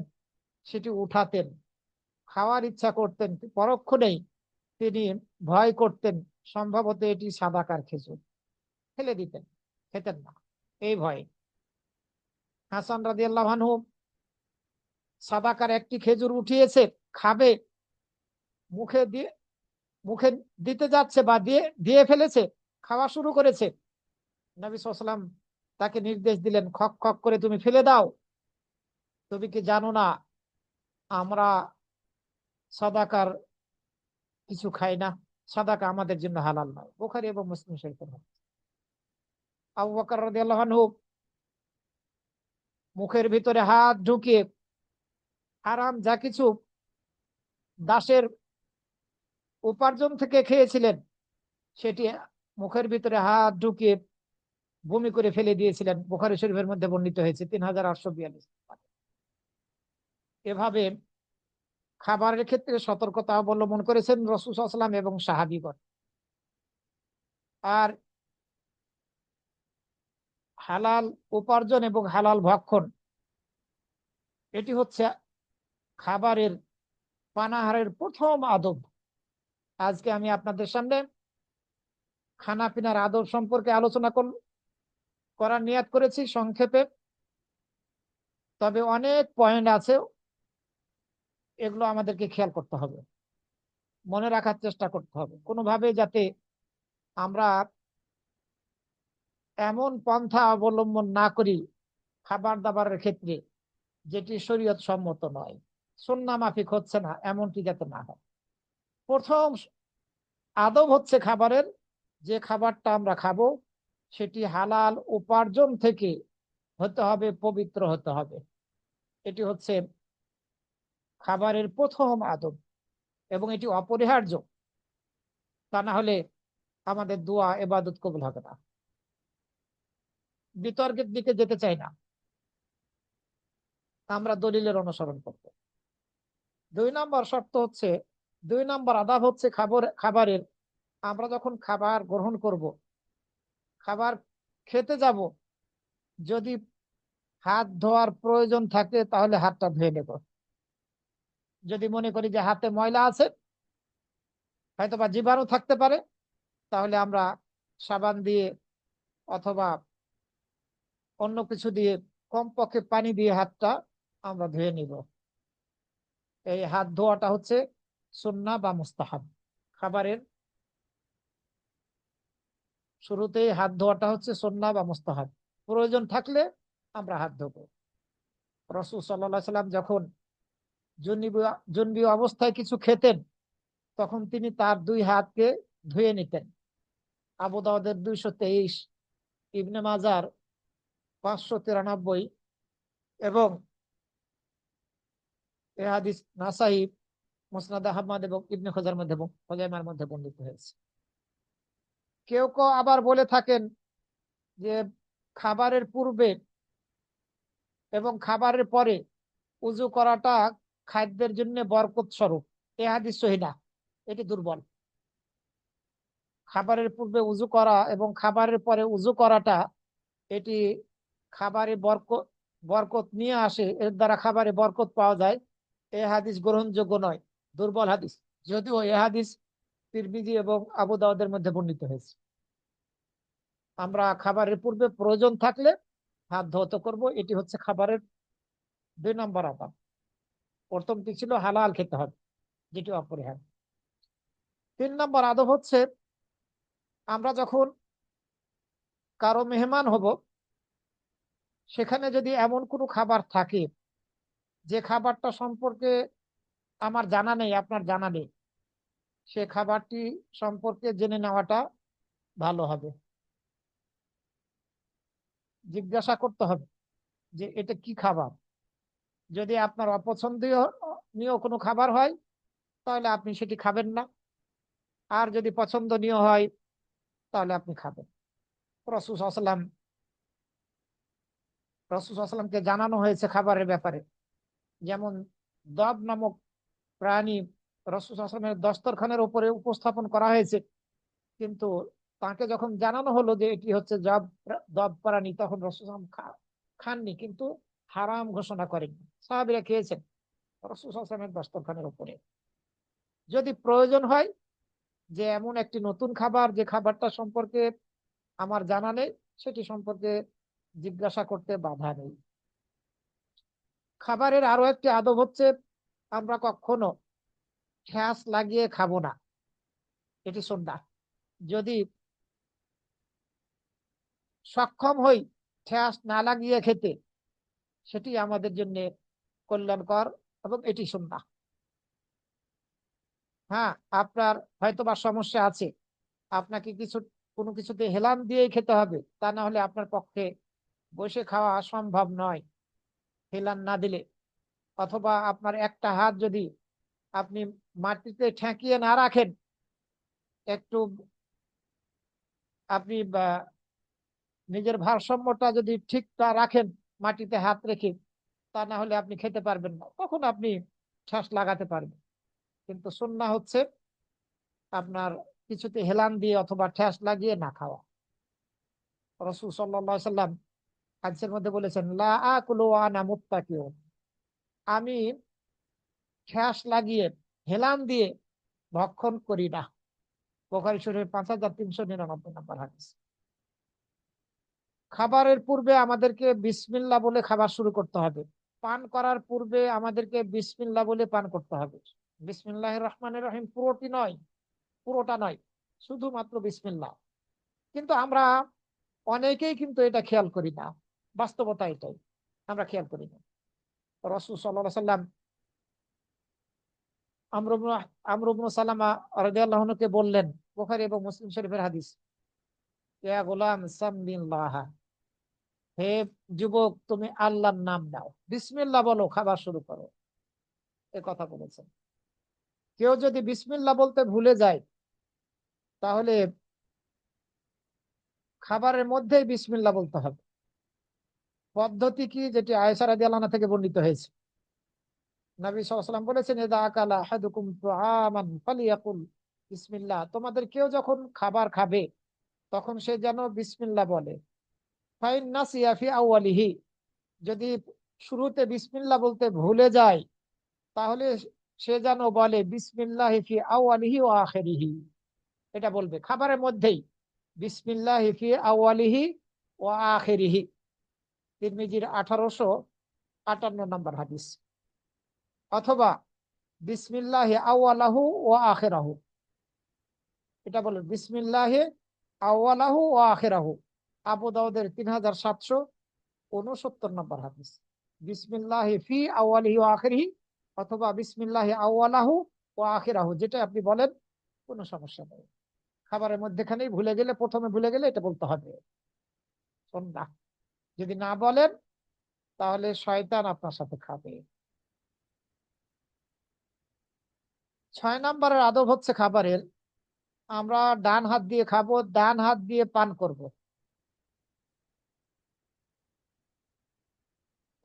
সেটি উঠাতেন, খাওয়ার ইচ্ছা করতেন, পরক্ষণেই তিনি ভয় করতেন, সম্ভবত এটি সাদাকার খেজুর, ফেলে দিতেন, খেতেন না এই ভয়ে। হাসান রাদিয়াল্লাহু আনহু সাদাকার একটি খেজুর উঠিয়েছে, খাবে, মুখে দিয়ে মুখে দিতে যাচ্ছে বা দিয়ে দিয়ে ফেলেছে, খাওয়া শুরু করেছে। নবী সাল্লাল্লাহু আলাইহি ওয়াসাল্লাম তাকে নির্দেশ দিলেন, খক খক করে তুমি ফেলে দাও, তুমি কি জানো না আমরা সাদাকার কিছু খাই না, সাদাকা আমাদের জন্য হালাল নয়। বুখারী এবং মুসলিম শরীফের হাদিস। আবু বকর রাদিয়াল্লাহু আনহু মুখের ভিতরে হাত ঢুকিয়ে হারাম যা কিছু দাসের উপার্জন থেকে খেয়েছিলেন, সেটি মুখের ভিতরে হাত ঢুকিয়ে বমি করে ফেলে দিয়েছিলেন, বুখারী শরীফের মধ্যে বর্ণিত হয়েছে 3842। এভাবে খাবারের ক্ষেত্রে সতর্কতা অবলম্বন করেছেন রাসূল সাল্লাল্লাহু আলাইহি ওয়াসাল্লাম এবং সাহাবীগণ। আর হালাল উপার্জন এবং হালাল ভক্ষণ, এটি হচ্ছে খাবারের পানাহারের প্রথম আদব। আজকে আমি আপনাদের সামনে খানা পিনার আদব সম্পর্কে আলোচনা করার নিয়াত করেছি সংক্ষেপে। তবে অনেক পয়েন্ট আছে, এগুলো আমাদেরকে খেয়াল করতে হবে, মনে রাখার চেষ্টা করতে হবে, কোনোভাবে যাতে আমরা এমন পন্থা অবলম্বন না করি খাবার দাবারের ক্ষেত্রে যেটি শরীয়ত সম্মত নয়, সুন্নাহ মাফিক হচ্ছে না, এমনটি যাতে না হয়। প্রথম আদব হচ্ছে খাবারের, যে খাবারটা আমরা খাবো সেটি হালাল উপার্জন থেকে হতে হবে, পবিত্র হতে হবে। এটি হচ্ছে খাবারের প্রথম আদব এবং এটি অপরিহার্য। তা না হলে আমাদের দোয়া ইবাদত কবুল হবে না। বিতর্কের দিকে যেতে চাই না, আমরা দলিলের অনুসরণ করব। 2 নম্বর শর্ত হচ্ছে, 2 নম্বর আদাব হচ্ছে খাবারের, আমরা যখন খাবার গ্রহণ করব, খাবার খেতে যাব, যদি হাত ধোয়ার প্রয়োজন থাকে তাহলে হাতটা ধুয়ে নেব। যদি মনে করি যে হাতে ময়লা আছে, হয়তো বা জীবাণু থাকতে পারে, তাহলে আমরা সাবান দিয়ে অথবা অন্য কিছু দিয়ে, কমপক্ষে পানি দিয়ে হাতটা আমরা ধুয়ে নিব। এই হাত ধোয়াটা হচ্ছে সুন্নাহ বা মুস্তাহাব। খাবারের শুরুতেই হাত ধোয়াটা হচ্ছে সুন্নাহ বা মুস্তাহাব, প্রয়োজন থাকলে আমরা হাত ধোবো। রাসূল সাল্লাল্লাহু আলাইহি সাল্লাম যখন জুনবি অবস্থায় কিছু খেতেন, তখন তিনি তার 2 হাতকে ধুয়ে নিতেন। আবু দাউদের 223, ইবনে মাজার 593 এবং এ হাদিস নাসাই, মুসনাদ আহমদ এবং ইবনে খুজাইমার মধ্যে বর্ণিত হয়েছে। কেউ কেউ আবার বলে থাকেন যে খাবারের পূর্বে এবং খাবারের পরে উযু করাটা খাদ্যের জন্য বরকত স্বরূপ। এ হাদিস সহিহ না, এটি দুর্বল। খাবারের পূর্বে উযু করা এবং খাবারের পরে উযু করাটা, এটি খাবারে বরকত বরকত নিয়ে আসে, এর দ্বারা খাবারে বরকত পাওয়া যায়। এ হাদিস গ্রহণযোগ্য নয়, দুর্বল হাদিস। যদিও এ হাদিস তিরমিজি এবং আবু দাউদের মধ্যে বর্ণিত হয়েছে। আমরা খাবারের পূর্বে প্রয়োজন থাকলে হাত ধৌত করব, এটি হচ্ছে খাবারের 2 নম্বর আদব। প্রথমটি ছিল হালাল খেতে হবে, যেটি অপরিহার্য। 3 নম্বর আদব হচ্ছে, আমরা যখন কারো মেহমান হব, সেখানে যদি এমন কোনো খাবার থাকে যে খাবারটা সম্পর্কে আমার জানা নেই, আপনার জানা নেই, সে খাবারটি সম্পর্কে জেনে নেওয়াটা ভালো হবে। জিজ্ঞাসা করতে হবে যে এটা কি খাবার। যদি আপনার অপছন্দনীয় কোনো খাবার হয়, তাহলে আপনি সেটি খাবেন না। আর যদি পছন্দনীয় হয়, তাহলে আপনি খাবেন। রাসূল সাল্লাল্লাহু আলাইহি ওয়াসাল্লাম রাসূল সাল্লাল্লাহু আলাইহি ওয়াসাল্লামকে জানানো হয়েছে খাবারের ব্যাপারে, যেমন দব নামক প্রাণী রাসূল সাল্লাল্লাহু আলাইহি ওয়াসাল্লামের দস্তরখানের উপরে উপস্থাপন করা হয়েছে, কিন্তু তাকে যখন জানানো হলো যে এটি হচ্ছে দব প্রাণী, তখন রাসূল সাল্লাল্লাহু আলাইহি ওয়াসাল্লাম খাননি, কিন্তু হারাম ঘোষণা করেননি। সাহাবীরা খেয়েছেন রাসূল সাল্লাল্লাহু আলাইহি ওয়াসাল্লামের দস্তরখানের উপরে। যদি প্রয়োজন হয় যে এমন একটি নতুন খাবার, যে খাবারটা সম্পর্কে আমার জানা নেই, সেটি সম্পর্কে জিজ্ঞাসা করতে বাধা নেই। খাবারের আরো একটি আদব হচ্ছে, আমরা কখনো ঠ্যাস লাগিয়ে খাবো না, এটি সুন্নাহ। যদি সক্ষম হই ঠ্যাস না লাগিয়ে খেতে, সেটি আমাদের জন্য কল্যাণকর এবং এটি সুন্নাহ। হ্যাঁ, আপনার হয়তো বা সমস্যা আছে, আপনাকে কোনো কিছুতে হেলান দিয়ে খেতে হবে, তা না হলে আপনার পক্ষে বসে খাওয়া সম্ভব নয় হেলান না দিলে। অথবা আপনার একটা হাত যদি আপনি মাটিতে ঠেকিয়ে না রাখেন, একটু আপনি নিজের ভারসাম্যটা যদি ঠিকটা রাখেন, মাটিতে হাত রেখে, তা না হলে আপনি খেতে পারবেন না, তখন আপনি ঠাস লাগাতে পারবেন। কিন্তু সুন্নাহ হচ্ছে আপনার কিছুতে হেলান দিয়ে অথবা ঠ্যাস লাগিয়ে না খাওয়া। রাসূল সাল্লাল্লাহু আলাইহি সাল্লাম হাদিসের মধ্যে বলেছেন, লা আকুলু ওয়া আনা মুত্তাকিউন, আমি ঠ্যাস লাগিয়ে হেলান দিয়ে ভক্ষণ করি না। বুখারী শরীফ 5399 নম্বর হাদিস। খাবারের পূর্বে আমাদেরকে বিসমিল্লাহ বলে খাবার শুরু করতে হবে। পান করার পূর্বে আমাদেরকে বিসমিল্লাহ বলে পান করতে হবে। বিসমিল্লাহির রহমানির রহিম পুরোটা নয়, শুধুমাত্র বিসমিল্লাহ। কিন্তু আমরা অনেকেই কিন্তু এটা খেয়াল করি না, বাস্তবতা এটাই, আমরা খেয়াল করি না। রাসূল সাল্লাল্লাহু আলাইহি সাল্লাম আমর ইবনে সালামা রাদিয়াল্লাহু আনহুকে বললেন, বুখারী এবং মুসলিম শরীফের হাদিস, ইয়া গোলাম সাম্মিল্লাহ, হে যুবক তুমি আল্লাহর নাম নাও, বিসমিল্লাহ বলো, খাবার শুরু করো, এ কথা বলেছেন। কেউ যদি বিসমিল্লাহ বলতে ভুলে যায়, তাহলে খাবারের মধ্যেই বিসমিল্লাহ বলতে হবে। পদ্ধতি কি, যেটি আয়েশা রাদিয়াল্লাহু আনহা থেকে বর্ণিত হয়েছে, নবী সাল্লাল্লাহু আলাইহি ওয়াসাল্লাম বলেছেন, ইযা আকালা আহাদুকুম তুআমান ফালিয়াকুল বিসমিল্লাহ, তোমাদের কেউ যখন খাবার খাবে তখন সে যেন বিসমিল্লাহ বলে। ফাইন নাসিয়া ফি আউয়ালিহি, যদি শুরুতে বিসমিল্লাহ বলতে ভুলে যায়, তাহলে সে যেন বলে বিসমিল্লাহি ফি আউয়ালিহি ওয়া আখিরিহি, এটা বলবে খাবারের মধ্যেই, বিসমিল্লাহি ফি আউয়ালিহি ওয়া আখিরিহি। তিরমিজির 1858 নম্বর হাদিস। অথবা বিসমিল্লাহি আউয়ালাহু ওয়া আখিরাহু, এটা বলে বিসমিল্লাহি আউয়ালাহু ওয়া আখিরাহু। আবু দাউদের 3769 নম্বর হাদিস। বিসমিল্লাহি ফি আউয়ালিহি ওয়া আখিরিহি অথবা বিসমিল্লাহি আউয়ালাহু ওয়া আখিরাহু, যেটা আপনি বলেন কোনো সমস্যা নেই। খাবারের মধ্যেখানেই ভুলে গেলে, প্রথমে ভুলে গেলে এটা বলতে হবে সুন্নাহ। যদি না বলেন তাহলে শয়তান আপনার সাথে খাবে। 6 নম্বরের আদব হচ্ছে খাবারের, আমরা ডান হাত দিয়ে খাবো, ডান হাত দিয়ে পান করব।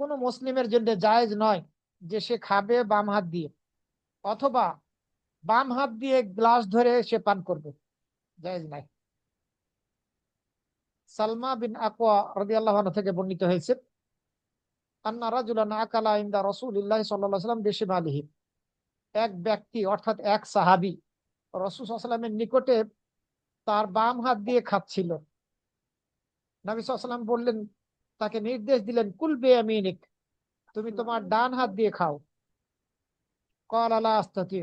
কোন মুসলিমের জন্য জায়েজ নয় যে সে খাবে বাম হাত দিয়ে, অথবা বাম হাত দিয়ে গ্লাস ধরে সে পান করবে, জায়েজ নাই। সালমা বিন আকওয়া রাদিয়াল্লাহু আনহু থেকে বর্ণিত হয়েছে, আন্না রাজুলান আকালা ইনদা রাসূলিল্লাহি সাল্লাল্লাহু আলাইহি ওয়াসাল্লাম বিশিমালিহি, এক ব্যক্তি অর্থাৎ এক সাহাবী রাসূল সাল্লাল্লাহু আলাইহি ওয়াসাল্লামের নিকটে তার বাম হাত দিয়ে খাচ্ছিল। নবী সাল্লাল্লাহু আলাইহি ওয়াসাল্লাম বললেন, তাকে নির্দেশ দিলেন, কুল বিয়ামিনিক, তুমি তোমার ডান হাত দিয়ে খাও। ক্বালা লা আস্তাতি,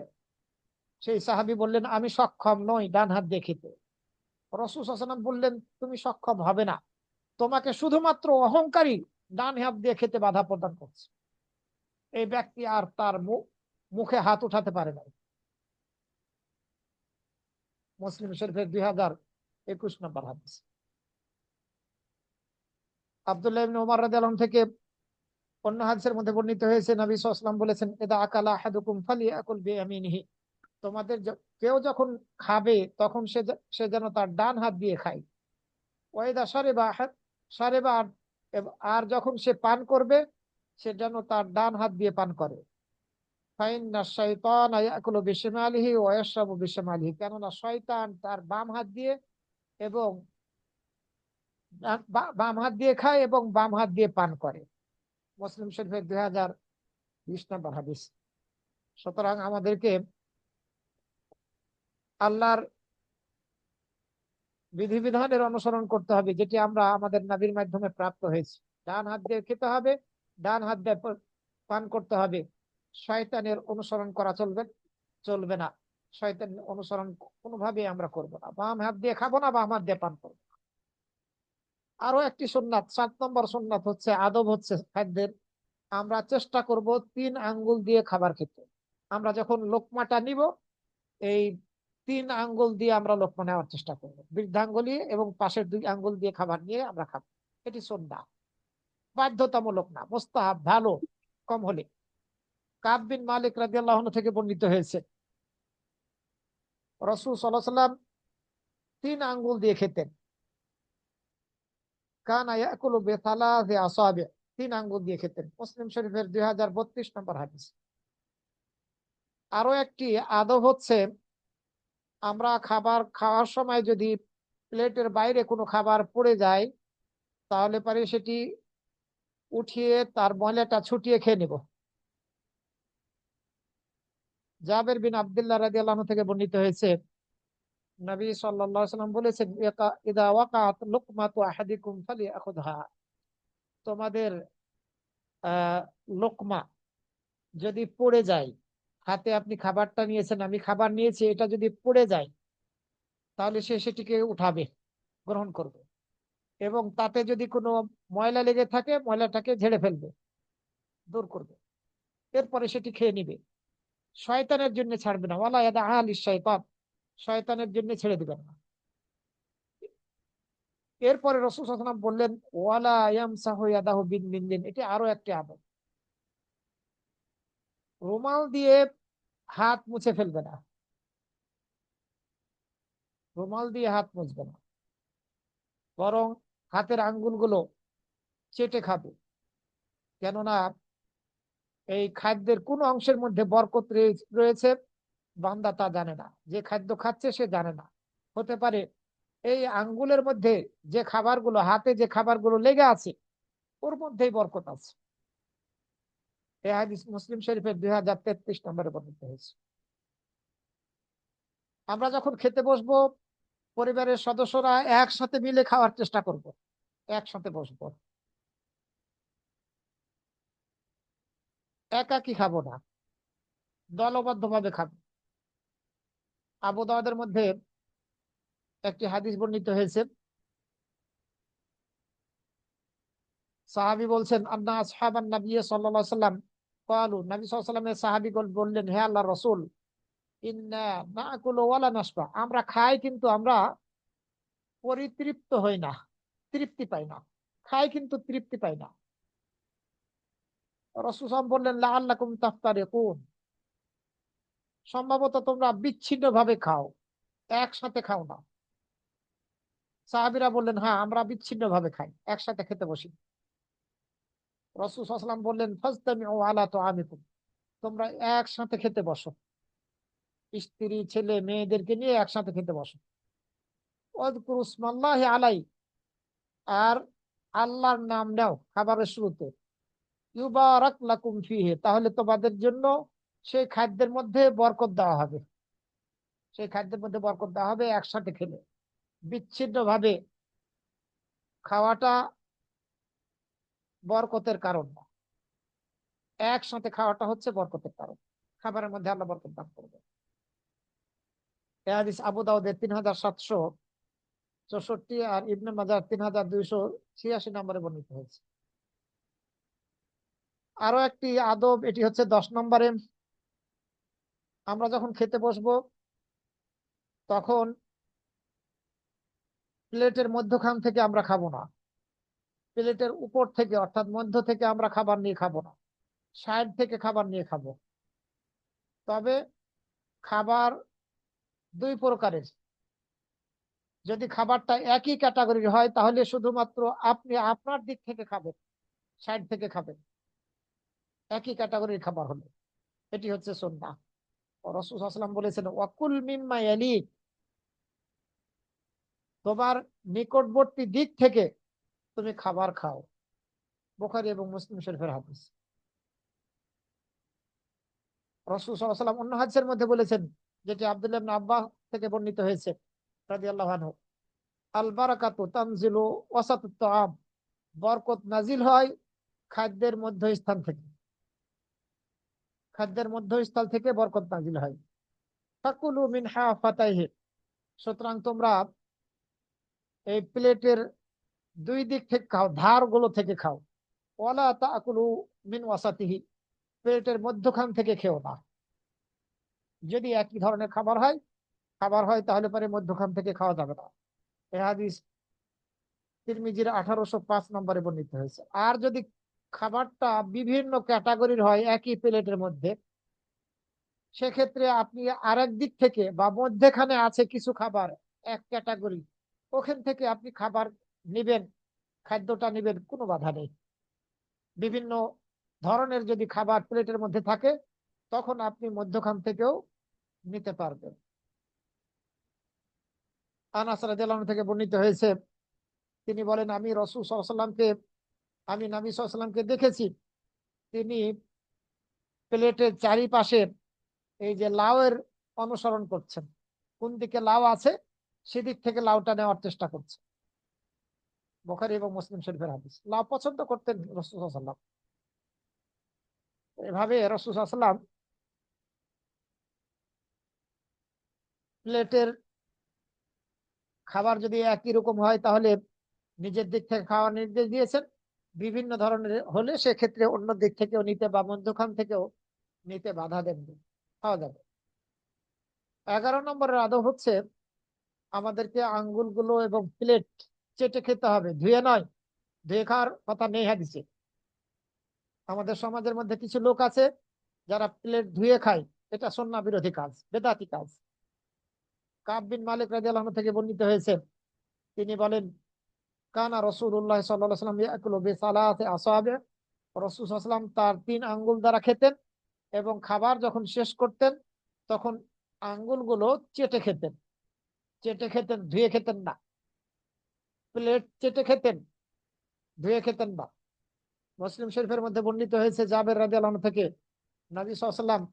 সেই সাহাবী বললেন, আমি সক্ষম নই ডান হাত দিয়ে খেতে। রাসূল সাল্লাল্লাহু আলাইহি ওয়াসাল্লাম বললেন, তুমি সক্ষম হবে না, তোমাকে শুধুমাত্র অহংকারী ডান হাত দিয়ে খেতে বাধা প্রদান করছে। এই ব্যক্তি আর তার মুখে হাত উঠাতে পারে না। মুসলিম শরীফের 2021 নম্বর হাদিস। আব্দুল্লাহ ইবনে উমর রাদিয়াল্লাহু আনহু থেকে অন্য হাদিসের মধ্যে বর্ণিত হয়েছে, নবী সাল্লাল্লাহু আলাইহি ওয়াসাল্লাম বলেছেন, ইদা আকালা আহাদুকুম ফালিয়াকুল বিয়ামিনিহি, তোমাদের কেউ যখন খাবে তখন সে যেন তার ডান হাত দিয়ে খায়। ওয়াইদা শারিবা শারিবা, আর যখন সে পান করবে সে যেন তার ডান হাত দিয়ে পান করে। ফাইন্না শাইতানা ইয়াকুলু বিশিমালিহি ওয়া ইয়াশরাবু বিশিমালিহি, কেননা শয়তান তার বাম হাত দিয়ে এবং বাম হাত দিয়ে খায় এবং বাম হাত দিয়ে পান করে। মুসলিম শরীফের 2020 নম্বর হাদিস। সুতরাং আমাদেরকে আল্লাহর বিধিবিধানের অনুসরণ করতে হবে, যেটি আমরা আমাদের নবীর মাধ্যমে প্রাপ্ত হয়েছে। ডান হাত দিয়ে খেতে হবে, ডান হাত দিয়ে পান করতে হবে। শয়তানের অনুসরণ করা চলবে না। শয়তানের অনুসরণ কোনোভাবেই আমরা করব না। বাম হাত দিয়ে খাবো না, বাম হাত দিয়ে পান করবো। আরো একটি সুন্নাত, 7 নম্বর সুন্নাত হচ্ছে, আদব হচ্ছে খাদ্যের, আমরা চেষ্টা করব 3 আঙ্গুল দিয়ে খাবার খেতে। আমরা যখন লোকমাটা নিব, এই 3 আঙ্গুল দিয়ে আমরা লোকমা নেওয়ার চেষ্টা করবো, বৃদ্ধাঙ্গুলি এবং পাশের 2 আঙ্গুল দিয়ে খাবার নিয়ে আমরা খাবো। এটি সুন্নাহ, বাধ্যতামূলক না, মুস্তাহাব, ভালো কম হলে। কাব বিন মালিক রাদিয়াল্লাহু আনহু থেকে বর্ণিত হয়েছে, রাসূল সাল্লাল্লাহু আলাইহি ওয়াসাল্লাম 3 আঙ্গুল দিয়ে খেতেন। কানা ইয়াকুলু বিসালাসি আসাবি, 3 আঙ্গুল দিয়ে খেতেন। মুসলিম শরীফের 2032 নম্বর হাদিস। আরো একটি আদব হচ্ছে, আমরা খাবার খাওয়ার সময় যদি প্লেটের বাইরে কোনো খাবার পড়ে যায়, তাহলে পরে সেটি উঠিয়ে তার ময়লাটা ছুটিয়ে খেয়ে নেব। জাবের বিন আব্দুল্লাহ রাদিয়াল্লাহু আনহু থেকে বর্ণিত হয়েছে, নবী সাল্লাল্লাহু আলাইহি ওয়াসাল্লাম বলেছেন, ইদা ওয়াকাত লুকমাতু আহাদিকুম ফালিয়াখুযহা, তোমাদের আহ লোকমা যদি পড়ে যায়, হাতে আপনি খাবারটা নিয়েছেন, আমি খাবার নিয়েছি, এটা যদি পড়ে যায় তাহলে সে সেটিকে উঠাবে, গ্রহণ করবে, এবং তাতে যদি কোনো ময়লা লেগে থাকে ময়লাটাকে ঝেড়ে ফেলবে, দূর করবে, এরপরে সেটি খেয়ে নিবে। শয়তানের জন্য ছাড়বে না, ওয়ালা ইয়াদআহা লিশ-শাইতান, শয়তানের জন্য ছেড়ে দিবেন না। এরপরে রাসূল সাল্লাল্লাহু আলাইহি ওয়াসাল্লাম বললেন, ওয়ালা ইয়ামসাহু ইয়াদাহু বিন-মিনদিন, এটি আরো একটি আদব। রুমাল দিয়ে হাত মুছে ফেলবে না, রুমাল দিয়ে হাত মুছবে না, বরং হাতের আঙ্গুলগুলো চেটে খাবে। কেননা এই খাদ্যের কোন অংশের মধ্যে বরকত রয়েছে বান্দা তা জানে না, যে খাদ্য খাচ্ছে সে জানে না। হতে পারে এই আঙ্গুলের মধ্যে যে খাবারগুলো, হাতে যে খাবারগুলো লেগে আছে, ওর মধ্যেই বরকত আছে। এই হাদিস মুসলিম শরীফের 2033 নম্বরে বর্ণিত হয়েছে। আমরা যখন খেতে বসবো, পরিবারের সদস্যরা একসাথে মিলে খাওয়ার চেষ্টা করব, একসাথে বসবো, একাকি খাবো না, দলবদ্ধ ভাবে খাবো। আবু দাউদের মধ্যে একটি হাদিস বর্ণিত হয়েছে, সাহাবী বলছেন, আন্না আসহাবান নবী সাল্লাল্লাহু আলাইহি ওয়াসাল্লাম ক্বালু, নবী সাল্লাল্লাহু আলাইহি ওয়াসাল্লামের সাহাবীগণ বললেন, হে আল্লাহর রাসূল, ইন্না নাকুলু ওয়ালা নাশবা, আমরা খাই কিন্তু আমরা পরিতৃপ্ত হই না, তৃপ্তি পাই না, খাই কিন্তু তৃপ্তি পাই না। রাসূল সাল্লাল্লাহু আলাইহি ওয়াসাল্লাম বললেন, লাআল্লাকুম তাফতারিকুন, সম্ভবত তোমরা বিচ্ছিন্ন ভাবে খাও, একসাথে খাও না। সাহাবীরা বললেন, হ্যাঁ আমরা বিচ্ছিন্ন ভাবে খাই, একসাথে খেতে বসি। রাসূল সাল্লাল্লাহু আলাইহি ওয়াসাল্লাম বললেন, ফাজতামিউ আলা তুআমিকুম, তোমরা একসাথে খেতে বসো, স্ত্রী ছেলে মেয়েদেরকে নিয়ে একসাথে খেতে বসো। ওয়াযকুরু ইসমাল্লাহি আলাই, আর আল্লাহর নাম নাও খাবারের শুরুতে। ইউবারাক লাকুম ফিহি, তাহলে তোমাদের জন্য সেই খাদ্যের মধ্যে বরকত দেওয়া হবে, সেই খাদ্যের মধ্যে বরকত দেওয়া হবে একসাথে খেলে। বিচ্ছিন্ন ভাবে খাওয়াটা বরকতের কারণ না, একসাথে খাওয়াটা হচ্ছে বরকতের কারণ, খাবারের মধ্যে আল্লাহ বরকত দান করবে। এই হাদিস আবু দাউদের 3764 আর ইবনে মাজাহ 3286 নম্বরে বর্ণিত হয়েছে। আরো একটি আদব, এটি হচ্ছে 10 নম্বরে, আমরা যখন খেতে বসবো তখন প্লেটের মধ্যখান থেকে আমরা খাবো না, প্লেটের উপর থেকে অর্থাৎ মধ্য থেকে আমরা খাবার নিয়ে খাবো না, সাইড থেকে খাবার নিয়ে খাবো। তবে খাবার দুই প্রকারের, যদি খাবারটা একই ক্যাটাগরির হয় তাহলে শুধুমাত্র আপনি আপনার দিক থেকে খাবেন, সাইড থেকে খাবেন, একই ক্যাটাগরির খাবার হলে এটি হচ্ছে সুন্নাহ। রাসূল সাল্লাল্লাহু আলাইহি ওয়াসাল্লাম বলেছেন, ওয়াকুল মিম্মা ইয়ালিক, তোমার নিকটবর্তী দিক থেকে তুমি খাবার খাও। বুখারী এবং মুসলিম শরীফের হাদিস। রাসূল সাল্লাল্লাহু আলাইহি ওয়াসাল্লাম অন্য হাদিসের মধ্যে বলেছেন, যেটি আব্দুল্লাহ ইবনে আব্বাস থেকে বর্ণিত হয়েছে রাদিয়াল্লাহু আনহু, আল বারাকাতু তানজিলু ওয়াসাতুত তাআম, বরকত নাজিল হয় খাদ্যের মধ্যস্থান থেকে, খাদ্যের মধ্যস্থল থেকে বরকত নাজিল হয়। ফাকুলু মিন হাফাতাইহি, সুতরাং তোমরা এই প্লেটের দুই দিক থেকে খাও, ধার গুলো থেকে খাও। ওয়ালা তাকুলু মিন ওয়াসাতিহি, প্লেটের মধ্যখান থেকে খেও না। যদি একই ধরনের খাবার হয় তাহলে পরে মধ্যখান থেকে খাওয়া যাবে না। এই হাদিস তিরমিজির 1805 নম্বরে বর্ণিত হয়েছে। আর যদি খাবারটা বিভিন্ন ক্যাটাগরির হয় একই প্লেটের মধ্যে, সেক্ষেত্রে আপনি আরেক দিক থেকে বা মধ্যখানে আছে কিছু খাবার এক ক্যাটাগরি, ওখান থেকে আপনি খাবার নেবেন, খাদ্যটা নেবেন, কোনো বাধা নেই। বিভিন্ন ধরনের যদি খাবার প্লেটের মধ্যে থাকে তখন আপনি মধ্যখান থেকেও নিতে পারবেন। আনাস রাদিয়াল্লাহু আনহু থেকে বর্ণিত হয়েছে, তিনি বলেন, আমি রাসূল সাল্লাল্লাহু আলাইহি ওয়াসাল্লামকে আমি নবী সাল্লাল্লাহু আলাইহি ওয়াসাল্লামকে দেখেছি, তিনি প্লেটের চারিপাশে এই যে লাউয়ের অনুসরণ করছেন, কোন দিকে লাউ আছে সেদিক থেকে লাউটা নেওয়ার চেষ্টা করছে। বুখারী এবং মুসলিম শরীফের হাদিস। লাউ পছন্দ করতেন রাসূল সাল্লাল্লাহু আলাইহি ওয়াসাল্লাম। এভাবে রাসূল সাল্লাল্লাহু আলাইহি ওয়াসাল্লাম প্লেটের খাবার যদি একই রকম হয় তাহলে নিজের দিক থেকে খাওয়ার নির্দেশ দিয়েছেন, বিভিন্ন ধরনের হলে সেক্ষেত্রে অন্য দিক থেকেও নিতে বা মধ্যখান থেকেও নিতে বাধা দেননি, খাওয়া যাবে। 11 নম্বরের আদব হচ্ছে আমাদেরকে আঙ্গুলগুলো এবং প্লেট চেটে খেতে হবে, ধুয়ে নয়। ধুয়ে খাওয়ার কথা নেই হাদিসে। আমাদের সমাজের মধ্যে কিছু লোক আছে যারা প্লেট ধুয়ে খায়, এটা সুন্নাহ বিরোধী কাজ, বেদাতি কাজ। কাব বিন মালিক রাদিয়াল্লাহু আনহু থেকে বর্ণিত হয়েছে, তিনি বলেন, কানা রাসূলুল্লাহ সাল্লাল্লাহু আলাইহি ওয়াসাল্লাম ইয়াকুলু বিসালাতি আসাবি, রাসূল সাল্লাল্লাহু আলাইহি ওয়াসাল্লাম তার 3 আঙ্গুল দ্বারা খেতেন এবং খাবার যখন শেষ করতেন তখন আঙ্গুলগুলো চেটে খেতেন। চেটে খেতেন, ধুয়ে খেতেন না। প্লেট চেটে খেতেন, ধুয়ে খেতেন না। মুসলিম শরীফের মধ্যে বর্ণিত হয়েছে জাবের রাদিয়াল্লাহু আনহু থেকে, নবী সাল্লাল্লাহু আলাইহি ওয়াসাল্লাম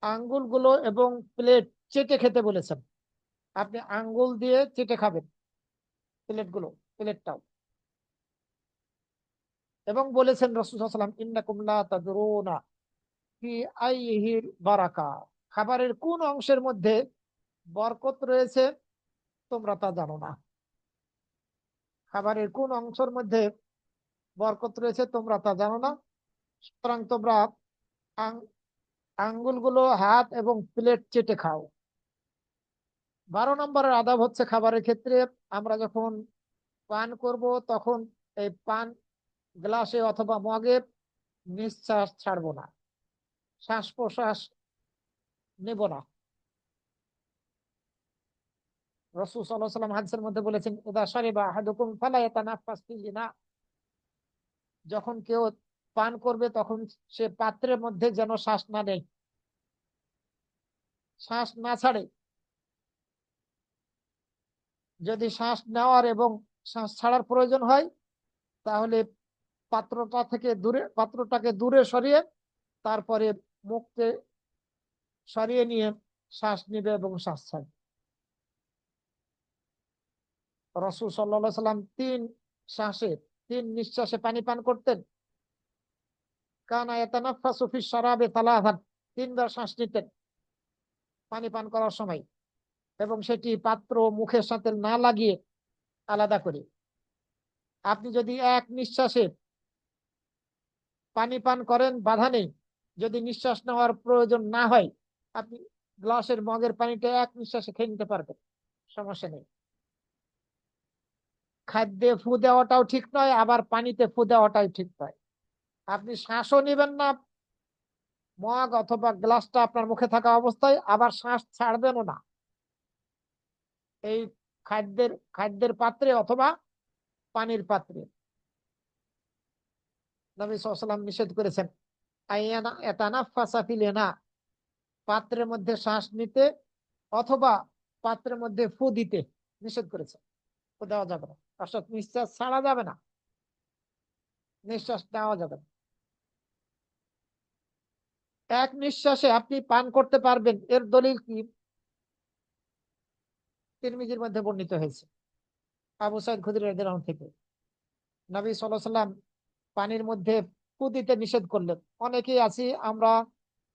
আঙ্গুলগুলো এবং প্লেট চেটে খেতে বলেছেন। আপনি আঙ্গুল দিয়ে চেটে খাবেন প্লেটটাও। এবং বলেছেন রাসূল সাল্লাল্লাহু আলাইহি ওয়াসাল্লাম, ইন্নাকুম লা তাদরুনা ফি আইহির বারাকা, খাবারের কোন অংশের মধ্যে বরকত রয়েছে তোমরা তা জানো না। খাবারের কোন অংশের মধ্যে বরকত রয়েছে তোমরা তা জানো না, সুতরাং তোমরা আঙ্গুলগুলো, হাত এবং প্লেট চেটে খাও। 12 নম্বরের আদব হচ্ছে খাবারের ক্ষেত্রে আমরা যখন পান করব তখন এই পান গ্লাসে অথবা মগে নিঃশ্বাস ছাড়বো না, শ্বাস প্রশ্বাস নেব না। রাসূল সাল্লাল্লাহু আলাইহি ওয়াসাল্লাম হাদিসের মধ্যে বলেছেন, ইদা শারিবা আহাদুকুম ফালা ইয়াতানাফাস ফিহি না, যখন কেউ পান করবে তখন সে পাত্রের মধ্যে যেন শ্বাস না নেয়, শ্বাস না ছাড়ে। যদি শ্বাস নেওয়ার এবং শ্বাস ছাড়ার প্রয়োজন হয় তাহলে পাত্রটাকে দূরে সরিয়ে তারপরে মুখকে সরিয়ে নিয়ে শ্বাস নিবে এবং শ্বাস ছাড়বে। রাসূল সাল্লাল্লাহু আলাইহি সাল্লাম 3 নিঃশ্বাসে পানি পান করতেন। কানা ইয়াতানাফাসু ফিশ শারাবি সালাসান, 3 বার শ্বাস নিতেন পানি পান করার সময়, এবং সেটি পাত্র মুখের সাথে না লাগিয়ে আলাদা করে। আপনি যদি এক নিঃশ্বাসে পানি পান করেন বাধা নেই, যদি নিঃশ্বাস নেওয়ার প্রয়োজন না হয় আপনি গ্লাসের মগের পানিটা এক নিঃশ্বাসে খেয়ে নিতে পারবেন, সমস্যা নেই। খাদ্যে ফু দেওয়াটাও ঠিক নয়, আবার পানিতে ফু দেওয়াটাও ঠিক নয়। আপনি শ্বাসও নেবেন না মগ অথবা গ্লাসটা আপনার মুখে থাকা অবস্থায়, আবার শ্বাস ছাড়বেনও না এই খাদ্যের পাত্রে অথবা পানির পাত্রে। নবী সাল্লাল্লাহু আলাইহি ওয়াসাল্লাম নিষেধ করেছেন আইয়ানা ইয়াতানাফাসা ফিল ইনা, পাত্রের মধ্যে শ্বাস নিতে অথবা পাত্রের মধ্যে ফু দিতে নিষেধ করেছেন। ফু দেওয়া যাবে না, অর্থাৎ নিঃশ্বাস ছাড়া যাবে না, নিঃশ্বাস নেওয়া যাবে না। এক নিঃশ্বাসে আপনি পান করতে পারবেন, এর দলিল কি? তিরমিজির মধ্যে বর্ণিত হয়েছে আবু সাঈদ খুদরি রাদিয়াল্লাহু আনহু থেকে, নবী সাল্লাল্লাহু আলাইহি ওয়াসাল্লাম পানির মধ্যে ফু দিতে নিষেধ করলেন। অনেকেই আছি আমরা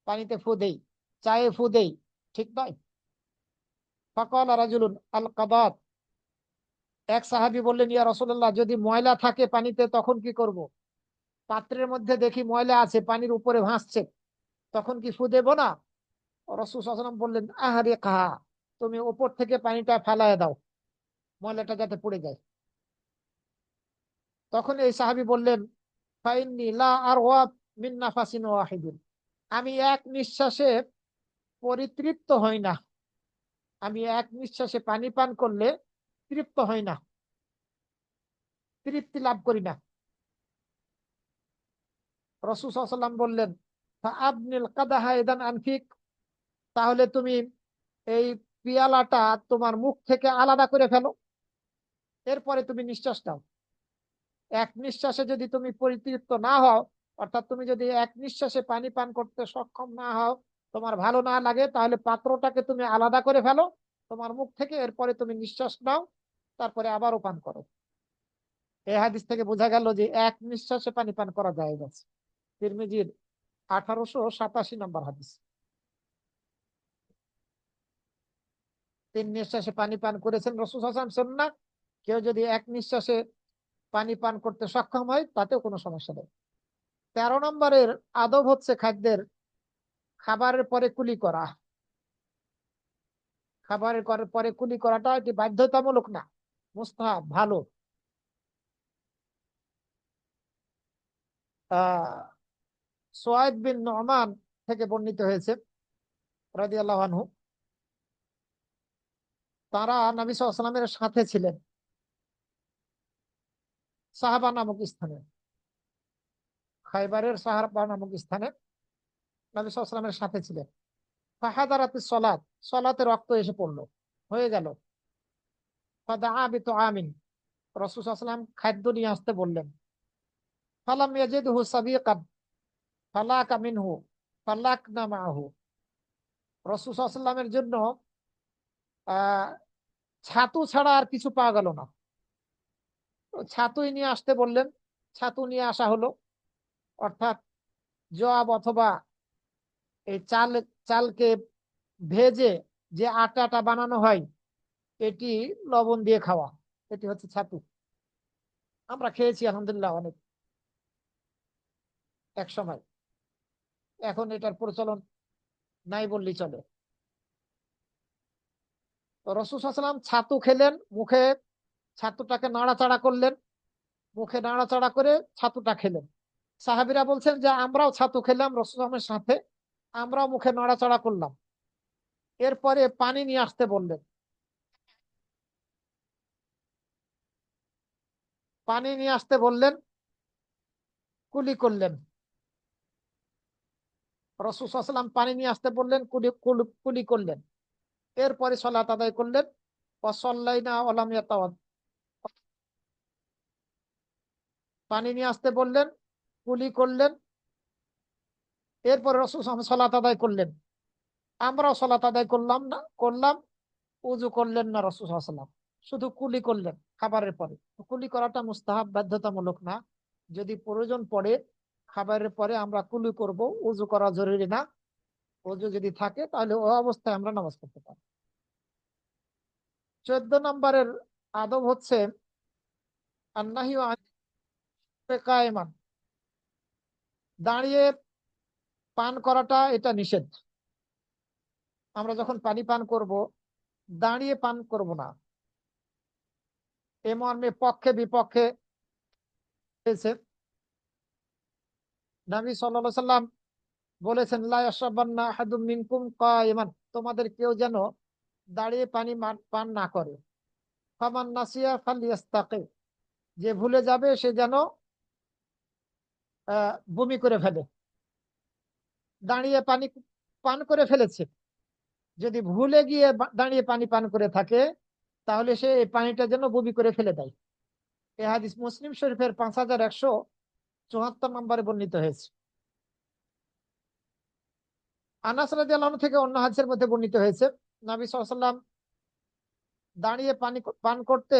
পানিতে ফু দেই, চায়ে ফু দেই, ঠিক নয়। ফাকালা রাজুলুন আল কাবাত, এক সাহাবী বললেন, ইয়া রাসূলুল্লাহ, যদি ময়লা থাকে পানিতে তখন কি করব? পাত্রের মধ্যে দেখি ময়লা আছে, পানির উপরে ভাসছে, তখন কি ফু দেব না? রাসূল সাল্লাল্লাহু আলাইহি ওয়াসাল্লাম বললেন, আহারে কাহা, তুমি উপর থেকে পানিটা ফেলায় দাও, ময়লাটা যাতে পড়ে যায়। তখন এই সাহাবী বললেন, ফাইন্নী লা আরওয়া মিন নাফাসিন ওয়াহিদিন, আমি এক নিঃশ্বাসে পরিতৃপ্ত হই না, আমি এক নিঃশ্বাসে পানি পান করলে তৃপ্ত হই না। তৃপ্তি লাভ করি না। রাসূল সাল্লাল্লাহু আলাইহি ওয়াসাল্লাম বললেন, ফাআবনিল কাদাহা ইদান আনফিক, তাহলে তুমি এই পিয়ালাটা তোমার মুখ থেকে আলাদা করে ফেলো, এরপরে তুমি নিঃশ্বাস নাও। এক নিঃশ্বাসে যদি তুমি পরিতৃপ্ত না হও, অর্থাৎ তুমি যদি এক নিঃশ্বাসে পানি পান করতে সক্ষম না হও, তোমার ভালো না লাগে, তাহলে পাত্রটাকে তুমি আলাদা করে ফেলো তোমার মুখ থেকে, এরপরে তুমি নিঃশ্বাস নাও, তারপরে আবারও পান করো। এই হাদিস থেকে বোঝা গেল যে এক নিঃশ্বাসে পানি পান করা যায় গেছে। তিরমিজির 1887 নম্বর হাদিস। 3 নিঃশ্বাসে পানি পান করেছেন রাসূল সাল্লাল্লাহু আলাইহি ওয়াসাল্লাম, সুন্নাহ। কেউ যদি এক নিঃশ্বাসে পানি পান করতে সক্ষম হয়, তাতেও কোনো সমস্যা নেই। 13 নম্বরের আদব হচ্ছে খাদ্যের, খাবারের পরে কুলি করা। খাবারের পরে কুলি করাটা এটি বাধ্যতামূলক না, মুস্তাহাব, ভালো। সুয়াইদ বিন নুমান থেকে বর্ণিত হয়েছে রাদিয়াল্লাহু আনহু, তারা নবী সাল্লাল্লাহু আলাইহি ওয়াসাল্লামের সাথে ছিলেন সাহাবা নামক স্থানে, খাইবারের সাহাবা নামক স্থানে নবী সাল্লাল্লাহু আলাইহি ওয়াসাল্লামের সাথে ছিলেন। ফাহাদারাতিস সালাত, সালাতের রক্ত এসে পড়লো, হয়ে গেল। ফাদাআ বিতুআমিন, রাসূল সাল্লাল্লাহু আলাইহি ওয়াসাল্লাম খাদ্য নিয়ে আসতে বললেন। ফালাম ইয়াজিদহু সাবিকান ফালাকা মিনহু ফালাকনা মাআহু, রাসূল সাল্লাল্লাহু আলাইহি ওয়াসাল্লামের জন্য আহ ছাতু ছাড়া আর কিছু পাওয়া গেল না। তো ছাতুই নিয়ে আসতে বললেন, ছাতু নিয়ে আসা হলো। অর্থাৎ জব অথবা এই চালকে ভেজে যে আটাটা বানানো হয়, এটি লবণ দিয়ে খাওয়া, এটি হচ্ছে ছাতু। আমরা খেয়েছি আলহামদুলিল্লাহ অনেক এক সময়, এখন এটার প্রচলন নাই বললেই চলে। তো রাসূল সাল্লাল্লাহু আলাইহি ওয়াসাল্লাম ছাতু খেলেন, মুখে ছাতুটাকে নাড়াচাড়া করলেন, মুখে নাড়াচাড়া করে ছাতুটা খেলেন। সাহাবীরা বলছেন যে আমরাও ছাতু খেলাম রাসূল সাল্লাল্লাহু আলাইহি ওয়াসাল্লামের সাথে, আমরাও মুখে নাড়াচাড়া করলাম। এরপরে পানি নিয়ে আসতে বললেন, পানি নিয়ে আসতে বললেন, কুলি করলেন। রাসূল সাল্লাল্লাহু আলাইহি ওয়াসাল্লাম পানি নিয়ে আসতে বললেন, কুলি করলেন। এরপরে সালাত আদায় করলেন। ওয়াসাল্লাইনা ওয়ালাম ইয়াতাওয়াদ, পানি নিয়ে আসতে বললেন, কুলি করলেন। এরপরে রাসূল সাল্লাল্লাহু আলাইহি ওয়াসাল্লাম সালাত আদায় করলেন। আমরাও সালাত আদায় করলাম। উযু করলেন না রাসূল সাল্লাল্লাহু আলাইহি ওয়াসাল্লাম, শুধু কুলি করলেন খাবারের পরে। কুলি করাটা মুস্তাহাব, বাধ্যতামূলক না। যদি প্রয়োজন পড়ে খাবারের পরে আমরা কুলি করব, উযু করা জরুরি না। উযু যদি থাকে তাহলে ও অবস্থায় আমরা নামাজ পড়তে পারি। 14 নম্বরের আদব হচ্ছে আন-নাহয়ু আন কায়মান, দাঁড়িয়ে পান করাটা এটা নিষেধ। আমরা যখন পানি পান করব, দাঁড়িয়ে পান করব না। এ মর্মে পক্ষে বিপক্ষে হয়েছে। নবী সাল্লাল্লাহু আলাইহি সাল্লাম বলেছেন, লা ইয়াশরাবান্না আহাদুম মিনকুম কায়িমান, তোমাদের কেউ যেন দাঁড়িয়ে পানি পান না করে। ফামান নাসিয়া ফালইয়াস্তাকি, যে ভুলে যাবে সে যেন বমি করে ফেলে। দাঁড়িয়ে পানি পান করে ফেলেছে, যদি ভুলে গিয়ে দাঁড়িয়ে পানি পান করে থাকে, তাহলে সে এই পানিটা যেন বমি করে ফেলে দেয়। এই হাদিস মুসলিম শরীফের 5174 নম্বরে বর্ণিত হয়েছে। আনাস রাদিয়াল্লাহু আনহু থেকে অন্য হাদিসের মধ্যে বর্ণিত হয়েছে, নবী সাল্লাল্লাহু আলাইহি ওয়াসাল্লাম দাঁড়িয়ে পানি পান করতে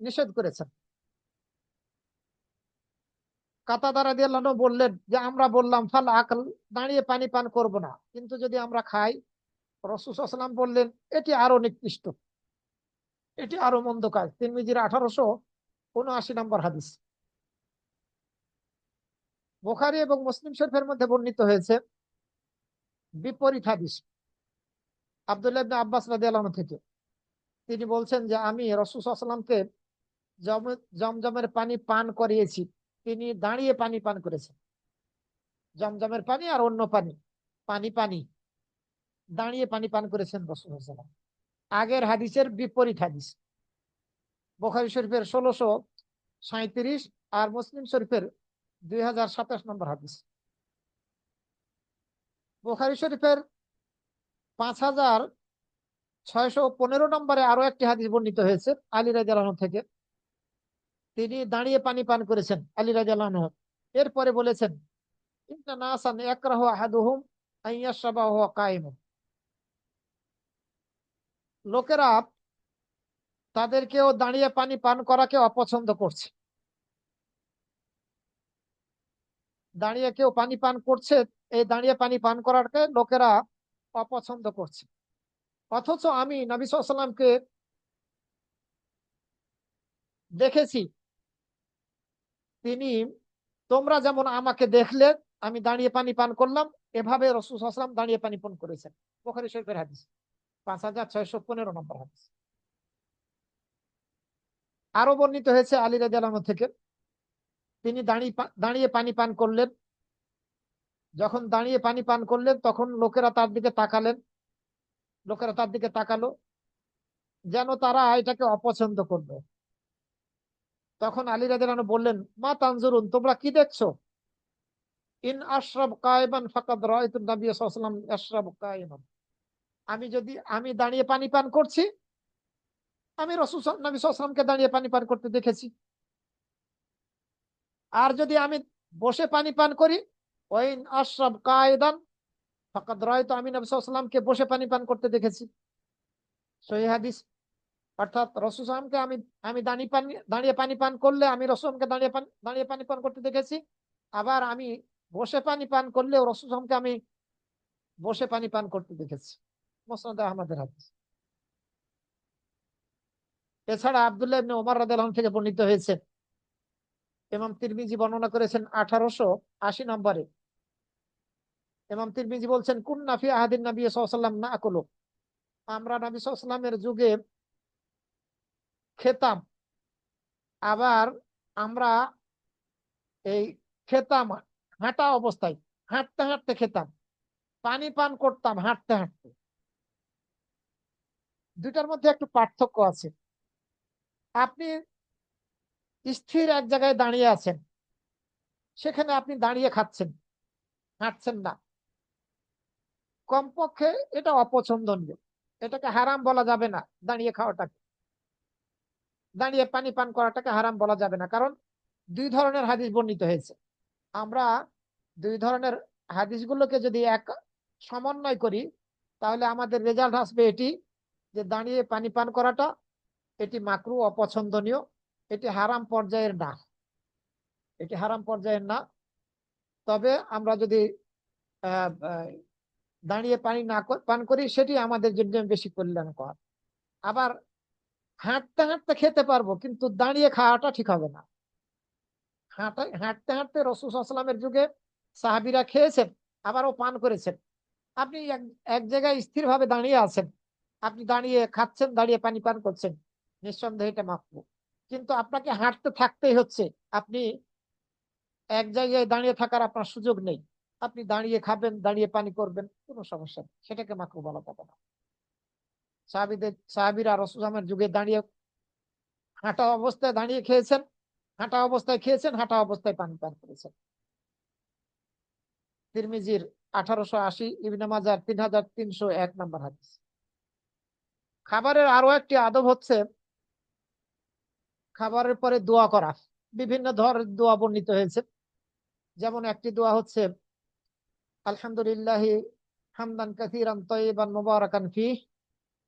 নিষেধ করেছেন। কাতাদা রাদিয়াল্লাহু আনহু বললেন যে আমরা বললাম ফাল আকল, দাঁড়িয়ে পানি পান করব না, কিন্তু যদি আমরা খাই। রাসূল সাল্লাল্লাহু আলাইহি ওয়াসাল্লাম বললেন, এটি আরো নিকৃষ্ট, এটি আরো মন্দ কাজ। তিরমিজির 1879 নম্বর হাদিস। বুখারী এবং মুসলিম শরীফের মধ্যে বর্ণিত হয়েছে বিপরীত হাদিস আব্দুল্লাহ ইবনে আব্বাস রাদিয়াল্লাহু আনহু থেকে। তিনি বলছেন যে আমি রাসূল সাল্লাল্লাহু আলাইহি ওয়াসাল্লামকে জমজমের পানি পান করিয়েছি, তিনি দাঁড়িয়ে পানি পান করেছেন। জমজমের পানি আর অন্য পানি, পানি পানি দাঁড়িয়ে পানি পান করেছেন রাসূল সাল্লাল্লাহু আলাইহি ওয়াসাল্লাম। আগের হাদিসের বিপরীত হাদিস বুখারী শরীফের 37, আর মুসলিম শরীফের 2027 নম্বর হাদিস। বুখারী শরীফের 5615 নম্বরে আরো একটি হাদিস বর্ণিত হয়েছে আলী রাদিয়াল্লাহু আনহু থেকে। তিনি দাঁড়িয়ে পানি পান করেছেন আলী রাদিয়াল্লাহু আনহু। এরপরে বলেছেন, ইন্না নাসান ইয়াকরাহু আহাদুহুম আন ইয়াশরাবা ওয়া হুয়া কায়িমুন। লোকেরা তাদেরকেও দাঁড়িয়ে পানি পান করাকে অপছন্দ করছে। দাঁড়িয়ে কেউ পানি পান করছে, এই দাঁড়িয়ে পানি পান করাকে লোকেরা অপছন্দ করছে। অথচ আমি নবী সাল্লাল্লাহু আলাইহি ওয়াসাল্লামকে দেখেছি, তিনি তোমরা যেমন আমাকে দেখলে আমি দাঁড়িয়ে পানি পান করলাম, এভাবে রাসূল সাল্লাল্লাহু আলাইহি ওয়াসাল্লাম দাঁড়িয়ে পানি পান করেছেন। বুখারী শরীফের হাদিস, 5615 নম্বর হাদিস। আরো বর্ণিত হয়েছে আলী রাদিয়াল্লাহু আনহু থেকে, তিনি দাঁড়িয়ে পানি পান করলেন। যখন দাঁড়িয়ে পানি পান করলেন তখন লোকেরা তার দিকে তাকালেন, লোকেরা তার দিকে তাকালো যেন তারা এটাকে অপছন্দ করবে। তখন আলী রাদিয়াল্লাহু আনহু বললেন, মা তানজুরুন, তোমরা কি দেখছো? ইন আশরাব কায়মান ফাকাদ রাআইতু নবী সাল্লাল্লাহু আলাইহি ওয়াসাল্লাম ইয়াশরাবু কায়মান। আমি দাঁড়িয়ে পানি পান করছি, আমি নবী সাল্লাল্লাহু আলাইহি ওয়াসাল্লামকে দাঁড়িয়ে পানি পান করতে দেখেছি। আর যদি আমি বসে পানি পান করি, ওয়াইন আশরাব কায়দান ফাকাদ রাআইতু, আমি নবী সাল্লাল্লাহু আলাইহি ওয়াসাল্লামকে বসে পানি পান করতে দেখেছি। সহিহ হাদিস। অর্থাৎ রাসূল সাল্লাল্লাহু আলাইহি ওয়াসাল্লামকে আমি দাঁড়িয়ে পানি পান করলে আমি রাসূলকে দাঁড়িয়ে পানি পান করতে দেখেছি। আবার আমি বসে পানি পান করলেও রাসূল সাল্লাল্লাহু আলাইহি ওয়াসাল্লামকে আমি বসে পানি পান করতে দেখেছি। মুসনাদ আহমদের হাদিস। এছাড়া আব্দুল্লাহ ইবনে ওমর রাদিয়াল্লাহু আনহু থেকে বর্ণিত হয়েছে, ইমাম তিরমিজি বর্ণনা করেছেন 1880 নম্বরে। ইমাম তিরমিজি বলছেন, কুন্না ফি আহাদিন নবী সাল্লাল্লাহু আলাইহি ওয়াসাল্লাম নাকুলু, আমরা নবী সাল্লাল্লাহু আলাইহি ওয়াসাল্লামের যুগে খেতাম, আবার আমরা এই খেতাম হাঁটা অবস্থায়, হাঁটতে হাঁটতে খেতাম, পানি পান করতাম হাঁটতে হাঁটতে। দুইটার মধ্যে একটু পার্থক্য আছে। আপনি স্থির এক জায়গায় দাঁড়িয়ে আছেন, সেখানে আপনি দাঁড়িয়ে খাচ্ছেন, হাঁটছেন না, কমপক্ষে এটা অপছন্দনীয়, এটাকে হারাম বলা যাবে না। দাঁড়িয়ে পানি পান করাটাকে হারাম বলা যাবে না, কারণ দুই ধরনের হাদিস বর্ণিত হয়েছে। আমরা দুই ধরনের হাদিসগুলোকে যদি এক সমন্বয় করি, তাহলে আমাদের রেজাল্ট আসবে এটি, যে দাঁড়িয়ে পানি পান করাটা এটি মাকরু, অপছন্দনীয়, এটি হারাম পর্যায়ের না, এটি হারাম পর্যায়ের না। তবে আমরা যদি আহ দাঁড়িয়ে পানি না পান করি, সেটি আমাদের জন্য বেশি কল্যাণকর। আবার হাঁটতে হাঁটতে খেতে পারবো, কিন্তু দাঁড়িয়ে খাওয়াটা ঠিক হবে না। হাঁটতে হাঁটতে রাসূল সাল্লাল্লাহু আলাইহি ওয়াসাল্লামের যুগে সাহাবীরা খেয়েছেন, আবারও পান করেছেন। আপনি এক জায়গায় স্থির ভাবে দাঁড়িয়ে আছেন, আপনি দাঁড়িয়ে খাচ্ছেন, দাঁড়িয়ে পানি পান করছেন, নিঃসন্দেহে এটা মাকরুহ। কিন্তু আপনাকে হাঁটতে থাকতেই হচ্ছে, আপনি এক জায়গায় দাঁড়িয়ে থাকার আপনার সুযোগ নেই। আপনি দাঁড়িয়ে খাবেন, দাঁড়িয়ে পানি করবেন, কোনো সমস্যা নেই, সেটাকে মাকরুহ বলা যাবে না। সাহাবীরা রাসূল সাল্লাল্লাহু যুগে দাঁড়িয়ে হাঁটা অবস্থায় দাঁড়িয়ে খেয়েছেন, হাঁটা অবস্থায় খেয়েছেন, হাঁটা অবস্থায় পানি পান করেছেন। তিরমিজির 1880, ইবনে মাজার 3301 নম্বর হাদিস। খাবারের আরো একটি আদব হচ্ছে খাবারের পরে দোয়া করা। বিভিন্ন ধরনের দোয়া বর্ণিত হয়েছে। যেমন একটি দোয়া হচ্ছে, আলহামদুলিল্লাহ হামদান কাসীরান তাইয়িবান মুবারাকান ফীহ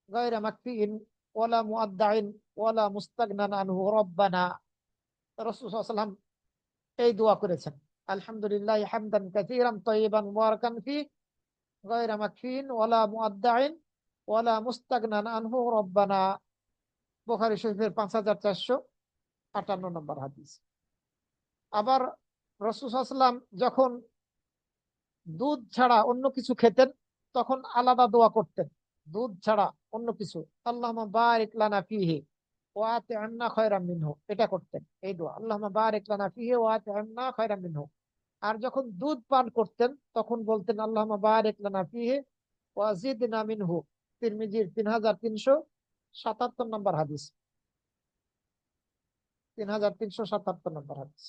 গায়রা মাকফিইন ওয়ালা মুআদ্দাইন ওয়ালা মুস্তাগনান আনহু রাব্বানা। রাসূল সাল্লাল্লাহু আলাইহি ওয়াসাল্লাম এই দোয়া করেছেন, আলহামদুলিল্লাহ হামদান কাসীরান তাইয়িবান মুবারাকান ফীহ গায়রা মাকফিইন ওয়ালা মুআদ্দাইন ওয়ালা মুস্তাগনান আনহু রাব্বানা। বুখারী শরীফের 5458 নম্বর হাদিস। আবার রাসূল সাল্লাল্লাহু আলাইহি ওয়াসাল্লাম যখন দুধ ছাড়া অন্য কিছু খেতেন, তখন আলাদা দোয়া করতেন। দুধ ছাড়া অন্য কিছু, আল্লাহুম্মা বারিক লানা ফীহি ওয়া আতি'না খায়রাম মিনহু, এটা করতেন, এই দোয়া, আল্লাহুম্মা বারিক লানা ফীহি ওয়া আতি'না খায়রাম মিনহু। আর যখন দুধ পান করতেন তখন বলতেন, আল্লাহুম্মা বারিক লানা ফীহি ওয়া জিদনা মিনহু। তিরমিজির 3377 নম্বর হাদিস। 3377 নম্বর হাদিস।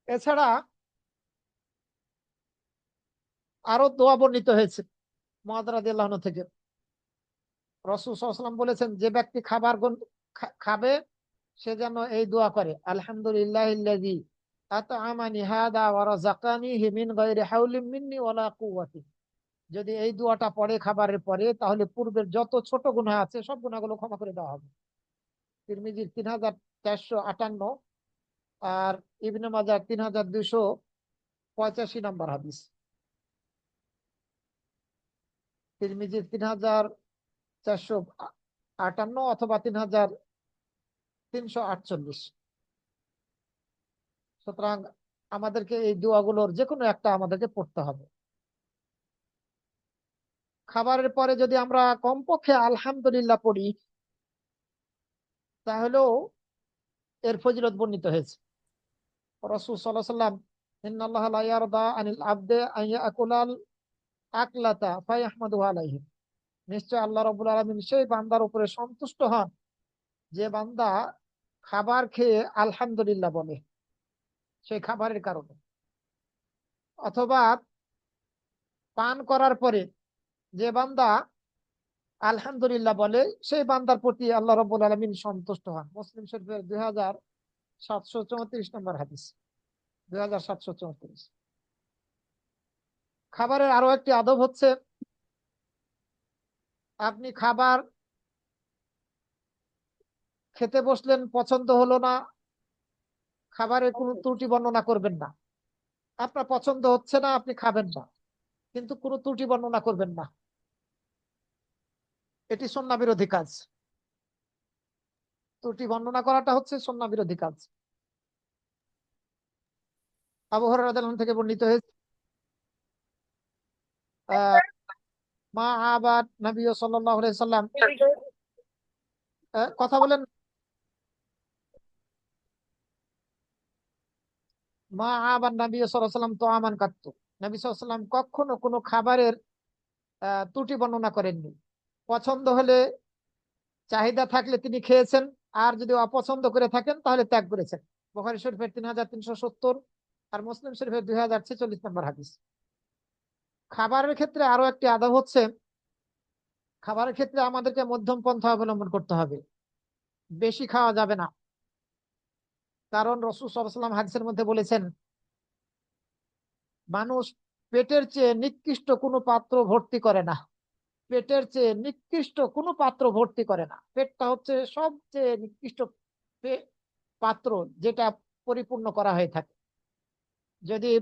এছাড়া আরো দোয়া বর্ণিত হয়েছে মুআয রাদিয়াল্লাহু আনহু থেকে। রাসূল সাল্লাল্লাহু আলাইহি ওয়াসাল্লাম বলেছেন, যে ব্যক্তি খাবার খাবে সে যেন এই দোয়া করে, আলহামদুলিল্লাহিল্লাযী আত'আমানি হাদা ওয়া রাযাকানিহি মিন গায়রি হাওলিন মিন্নি ওয়ালা কুওয়াতি। যদি এই দোয়াটা পড়ে খাবারের পরে, তাহলে পূর্বের যত ছোট গুনাহ আছে সব গুনাহগুলো ক্ষমা করে দেওয়া হবে। তিরমিজির 3458 আর ইবনে মাজাহ 3285 নম্বর হাদিস। তিরমিজির 3458 অথবা 3348। সুতরাং আমাদেরকে এই দোয়াগুলোর যে কোনো একটা আমাদেরকে পড়তে হবে। খাবারের পরে যদি আমরা কমপক্ষে আলহামদুলিল্লাহ পড়ি, তাহলেও এর ফজিলত বর্ণিত হয়েছে। রাসূল সাল্লাল্লাহু আলাইহি ওয়াসাল্লাম, ইন্নাল্লাহা লা ইয়ারদা আনিল আবদি আন ইয়াকুলাল আকলাতা ফায়াহমাদুহু আলাইহি। নিশ্চয় আল্লাহ রাব্বুল আলামিন সেই বান্দার উপরে সন্তুষ্ট হন যে বান্দা খাবার খেয়ে আলহামদুলিল্লাহ বলে সেই খাবারের কারণে, অথবা পান করার পরে যে বান্দা আলহামদুলিল্লাহ বলে সেই বান্দার প্রতি আল্লাহ রাব্বুল আলামিন সন্তুষ্ট হন। মুসলিম শরীফের 2734 নম্বর হাদিস। 2734। খাবারের আরো একটি আদব হচ্ছে, আপনি খাবার খেতে বসলেন, পছন্দ হলো না, খাবারের কোনো ত্রুটি বর্ণনা করবেন না। আপনার পছন্দ হচ্ছে না, আপনি খাবেন না, কিন্তু কোনো ত্রুটি বর্ণনা করবেন না। এটি সুন্নাহ বিরোধী কাজ। ত্রুটি বর্ণনা করাটা হচ্ছে সুন্নাহ বিরোধী কাজ। আবু হুরায়রা রাদিয়াল্লাহু আনহু থেকে বর্ণিত হয়েছে, মা আবাদ নবী সাল্লাল্লাহু আলাইহি সাল্লাম, কথা বলেন, মা আবাদ নবী সাল্লাল্লাহু আলাইহি সাল্লাম তো আমান কাত্তু। নবী সাল্লাল্লাহু আলাইহি সাল্লাম কখনো কোনো খাবারের ত্রুটি বর্ণনা করেননি। পছন্দ হলে, চাহিদা থাকলে তিনি খেয়েছেন, আর যদি অপছন্দ করে থাকেন তাহলে ত্যাগ করেছেন। বুখারী শরীফের 3370 আর মুসলিম শরীফের 2046 নম্বর হাদিস। খাবারের ক্ষেত্রে আরো একটি আদব হচ্ছে, খাবারের ক্ষেত্রে আমাদেরকে মধ্যম পন্থা অবলম্বন করতে হবে। বেশি খাওয়া যাবে না, কারণ রাসূল সাল্লাল্লাহু আলাইহি ওয়াসাল্লাম হাদিসের মধ্যে বলেছেন, মানুষ পেটের চেয়ে নিকৃষ্ট কোনো পাত্র ভর্তি করে না। পেটের চেয়ে নিকৃষ্ট কোনো পাত্র ভর্তি করে না। পেটটা হচ্ছে সবচেয়ে নিকৃষ্ট পাত্র, যেটা পরিপূর্ণ করা হয়ে থাকে। যদি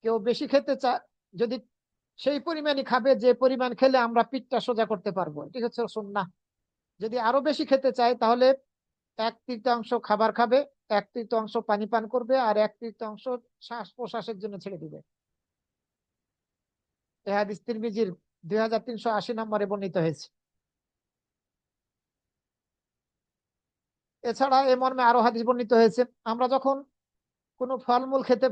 কেউ বেশি খেতে চায়, যদি সেই পরিমাণই খাবে যে পরিমাণ খেলে আমরা পিঠটা সোজা করতে পারবো, এটি হচ্ছে সুন্নাহ। যদি আরো বেশি খেতে চায় তাহলে 1/3 খাবার খাবে, 1/3 পানি পান করবে, আর 1/3 শ্বাস প্রশ্বাসের জন্য ছেড়ে দিবে। এই হাদিস তিরমিজির 2380 নম্বরে বর্ণিত হয়েছে। এছাড়া এ মর্মে আরো হাদিস বর্ণিত হয়েছে, আমরা যখন কোনো ফলমূল খেতে